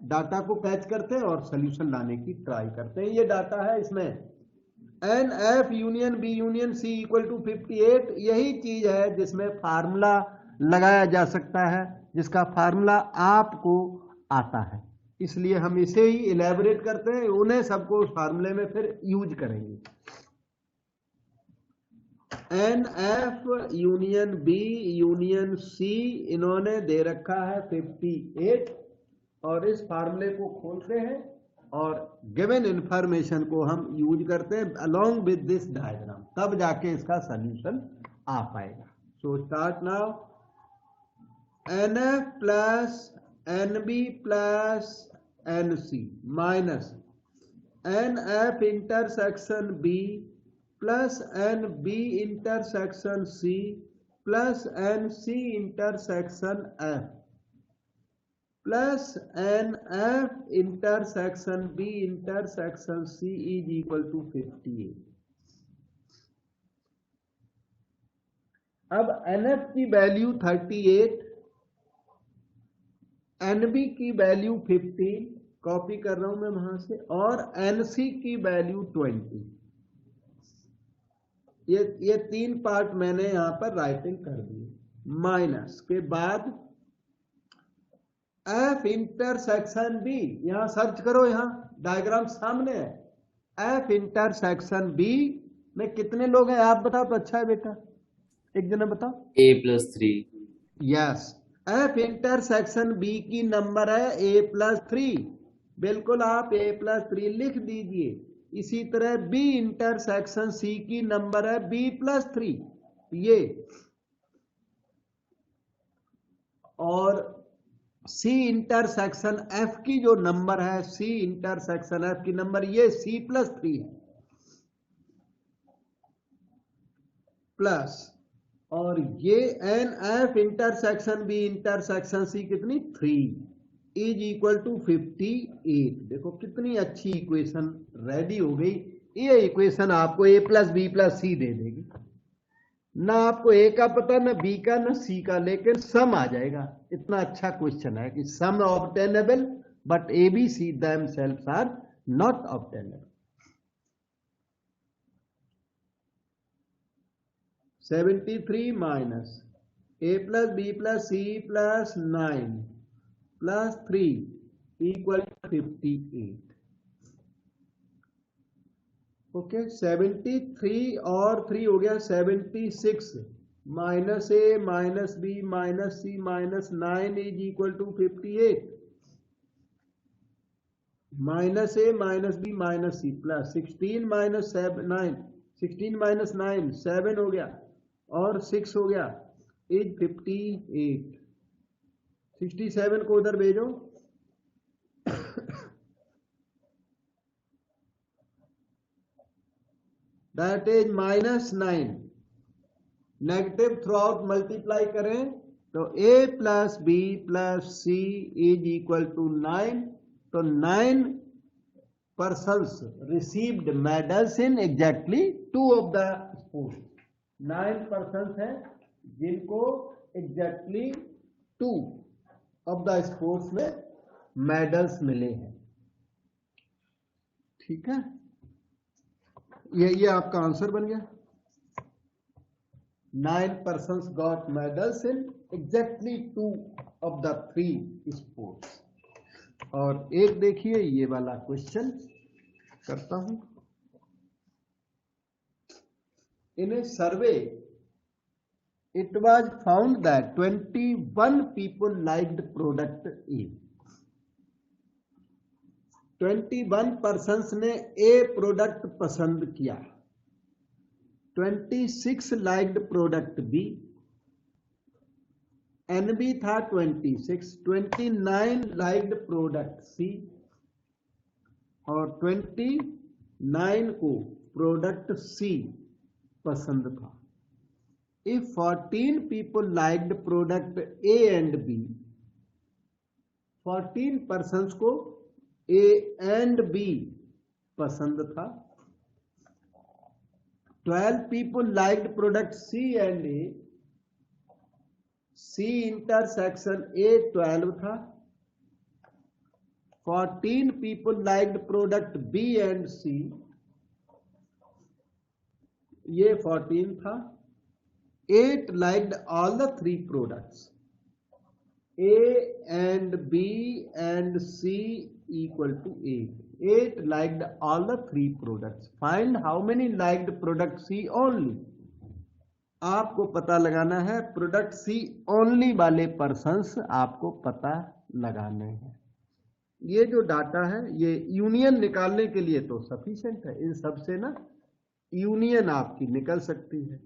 S1: डाटा को कैच करते हैं और सोल्यूशन लाने की ट्राई करते हैं। ये डाटा है, इसमें NF union B union C equal to 58, यही चीज है जिसमें फार्मूला लगाया जा सकता है, जिसका फार्मूला आपको आता है, इसलिए हम इसे ही इलेबोरेट करते हैं, उन्हें सबको उस फार्मूले में फिर यूज करेंगे। NF union B union C इन्होंने दे रखा है 58, और इस फार्मूले को खोलते हैं और गिवन इंफॉर्मेशन को हम यूज करते हैं अलोंग विद दिस डायग्राम, तब जाके इसका सॉल्यूशन आ पाएगा। So start now. NF plus NB plus NC minus NF intersection B plus NB intersection C plus NC intersection F plus NF intersection B intersection C is equal to 58। अब NF की value 38, NB की value 15, copy कर रहा हूं मैं वहां से, और NC की वैल्यू 20। ये 3 पार्ट मैंने यहां पर राइटिंग कर दी। माइनस के बाद एफ इंटरसेक्शन बी, यहां सर्च करो, यहां डायग्राम सामने है। एफ इंटरसेक्शन बी में कितने लोग हैं आप बताओ तो अच्छा है बेटा, एक जना बताओ।
S2: A+3।
S1: Yes, F intersection B की नंबर है A+3, बिल्कुल आप A+3 लिख दीजिए। इसी तरह बी इंटरसेक्शन सी की नंबर है B+3 ये, और सी इंटरसेक्शन एफ की जो नंबर है, सी इंटरसेक्शन एफ की नंबर ये C+3 है, प्लस, और ये n F intersection B intersection C कितनी 3 इज इक्वल टू 58। देखो कितनी अच्छी इक्वेशन रेडी हो गई। ये इक्वेशन आपको A+B+C दे देगी, ना आपको ए का पता, ना बी का, ना सी का, लेकिन सम आ जाएगा। इतना अच्छा क्वेश्चन है कि some obtainable but A B C themselves are not obtainable. 73 minus A+B+C plus 9 plus 3 equal 58। Okay, 73 और 3 हो गया 76, minus A minus B minus C minus 9 is equal to 58, minus A minus B minus C plus 16 minus 9, 16 minus 9 7 हो गया और 6 हो गया is 58। 67 को उधर भेजो। That is -9, negative through out multiply करें तो A+B+C इज इक्वल टू 9। तो 9 persons received medals in exactly 2 of the sports। 9 persons हैं जिनको exactly 2 of the sports में मेडल्स मिले हैं। ठीक है, ये आपका आंसर बन गया। 9 persons got medals in exactly 2 of the 3 sports। और एक देखिए ये वाला क्वेश्चन करता हूं। In a survey it was found that 21 people liked product A। 21 persons ने A प्रोडक्ट पसंद किया, 26 liked प्रोडक्ट B, NB था 26, 29 liked प्रोडक्ट C और 29 को प्रोडक्ट C पसंद था। If 14 people liked product A and B, 14 persons को A and B पसंद था, 12 people liked product C and A, C intersection A 12 था, 14 people liked product B and C, ये 14 था, 8 liked all the 3 products A and B and C equal to 8। 8 liked all the 3 products। Find how many liked product C only। आपको पता लगाना है product सी only वाले persons आपको पता लगाने हैं। ये जो डाटा है ये यूनियन निकालने के लिए तो सफिशिएंट है, इन सब से ना यूनियन आपकी निकल सकती है।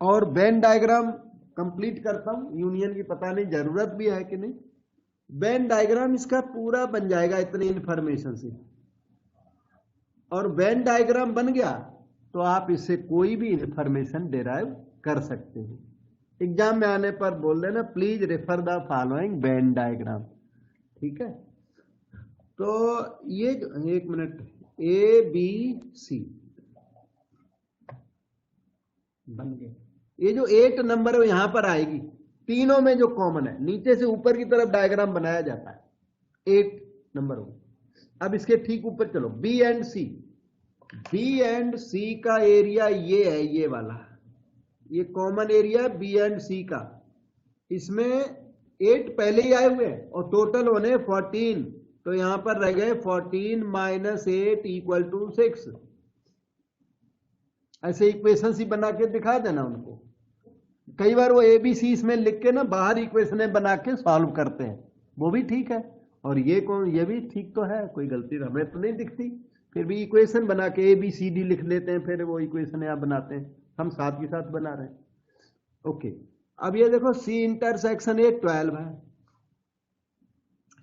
S1: और वेन डायग्राम कंप्लीट करता हूं, यूनियन की पता नहीं जरूरत भी है कि नहीं। वेन डायग्राम इसका पूरा बन जाएगा इतनी इंफॉर्मेशन से, और वेन डायग्राम बन गया तो आप इससे कोई भी इंफॉर्मेशन डिराइव कर सकते हो। एग्जाम में आने पर बोल देना please refer the following Venn diagram. ठीक है, तो ये एक मिनट, ABC बन गए। ये जो 8 नंबर है यहां पर आएगी, तीनों में जो कॉमन है, नीचे से ऊपर की तरफ डायग्राम बनाया जाता है 8 नंबर हो। अब इसके ठीक ऊपर चलो, B and C। B and C का एरिया ये है, ये वाला, ये common area B and C का। इसमें 8 पहले ही आए हुए हैं और टोटल होने 14, तो यहां पर रह गए 14 माइनस 8 इक्वल टू 6। ऐसे इक्वेशन ही बना के दिखा देना उनको। कई बार वो ABC इसमें लिख के ना बाहर इक्वेशन बना के सॉल्व करते हैं, वो भी ठीक है। और ये भी ठीक तो है, कोई गलती हमें तो नहीं दिखती, फिर भी इक्वेशन बना के ABCD लिख लेते हैं, फिर वो इक्वेशन आप बनाते हैं, हम साथ के साथ बना रहे हैं। ओके, अब ये देखो C इंटरसेक्शन A 12 है।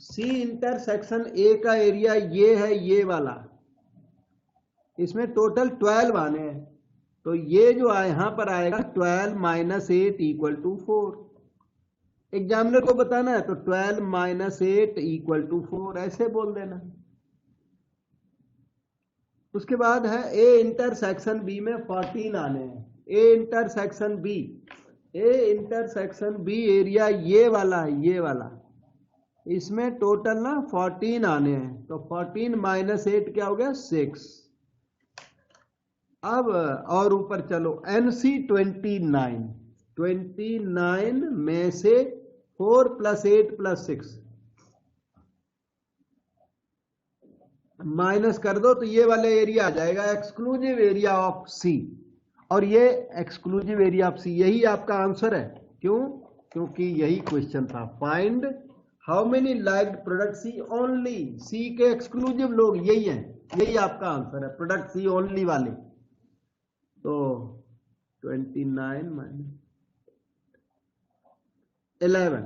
S1: C इंटरसेक्शन A का एरिया ये है, ये वाला, इसमें टोटल 12 आने हैं, तो ये जो यहां पर आएगा 12 माइनस 8 इक्वल टू 4। एग्जामिनर को बताना है तो 12 माइनस 8 इक्वल टू 4 ऐसे बोल देना। उसके बाद है A इंटरसेक्शन B में 14 आने हैं। A इंटरसेक्शन B एरिया ये वाला है, ये वाला, इसमें टोटल ना 14 आने हैं, तो 14 माइनस 8 क्या हो गया 6। अब और ऊपर चलो, NC 29 में से 4 प्लस 8 प्लस 6 माइनस कर दो तो ये वाला एरिया आ जाएगा एक्सक्लूसिव एरिया ऑफ C, और ये एक्सक्लूसिव एरिया ऑफ C यही आपका आंसर है। क्यों? क्योंकि यही क्वेश्चन था, find how many liked product C only. C के एक्सक्लूसिव लोग यही हैं, यही आपका आंसर है, प्रोडक्ट C ओनली वाले। तो 29 माइनस 11,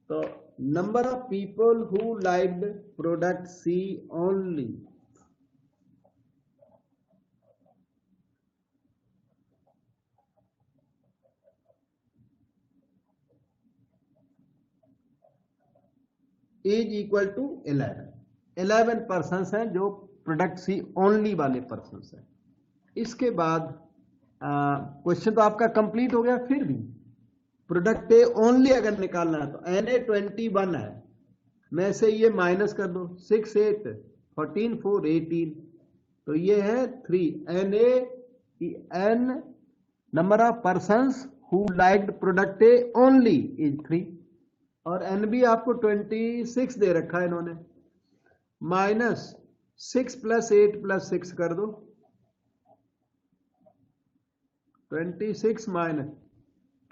S1: तो number of people who liked product C only, is equal to 11 persons हैं जो प्रोडक्ट C ओनली वाले पर्सन्स हैं। इसके बाद क्वेश्चन तो आपका कंप्लीट हो गया, फिर भी प्रोडक्ट A ओनली अगर निकालना है तो NA 21 है, में से ये माइनस कर दो, 6 8 14 4 18, तो ये है 3। N number of persons who liked product A only is 3, और NB आपको 26 दे रखा है इन्होंने, माइनस 6 प्लस 8 प्लस 6 कर दो, 26 माइनस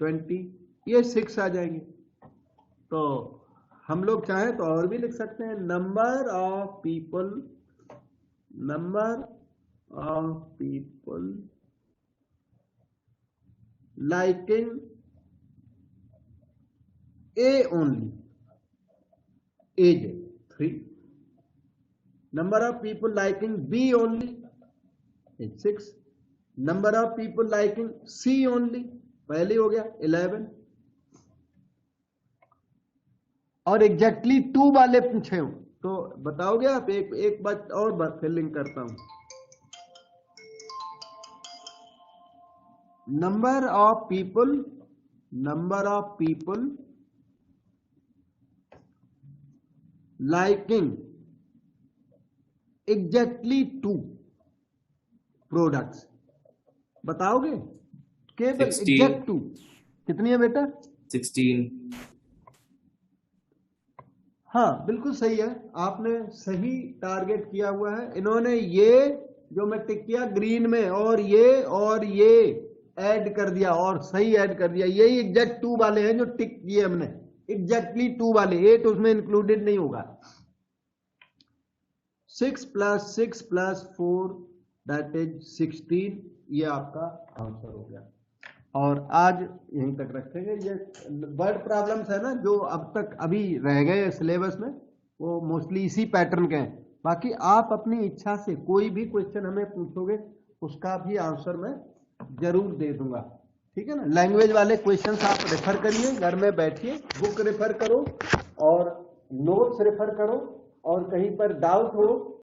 S1: 20, ये 6 आ जाएंगे। तो हम लोग चाहें तो और भी लिख सकते हैं, number of people liking A only as 3, number of people liking B only as 6, number of people liking C only पहले हो गया 11, और एग्जैक्टली 2 वाले पूछे हो तो बताओगे आप? एक बात और बात फिलिंग करता हूं, number of people liking exactly 2 products, बताओगे? केवल
S2: 16
S1: एग्जैक्ट 2 कितनी है बेटा?
S2: 16
S1: हाँ बिल्कुल सही है, आपने सही टारगेट किया हुआ है। इन्होंने ये जो मैं टिक किया ग्रीन में और ये ऐड कर दिया, और सही ऐड कर दिया, यही एग्जैक्ट 2 वाले हैं जो टिक किए हमने, एग्जैक्टली 2 वाले, 8 उसमें इंक्लूडेड नहीं होगा। 6 प्लस 4 दैट इज 16, ये आपका आंसर हो गया। और आज यहीं तक रखेंगे। ये वर्ड प्रॉब्लम्स है ना जो अब तक अभी रह गए सिलेबस में, वो मोस्टली इसी पैटर्न के हैं। बाकी आप अपनी इच्छा से कोई भी क्वेश्चन हमें पूछोगे उसका भी आंसर मैं जरूर दे दूंगा, ठीक है ना। लैंग्वेज वाले क्वेश्चंस आप रेफर करिए, घर में बैठिए, बुक रेफर करो और नोट्स रेफर करो, और कहीं पर डाउट हो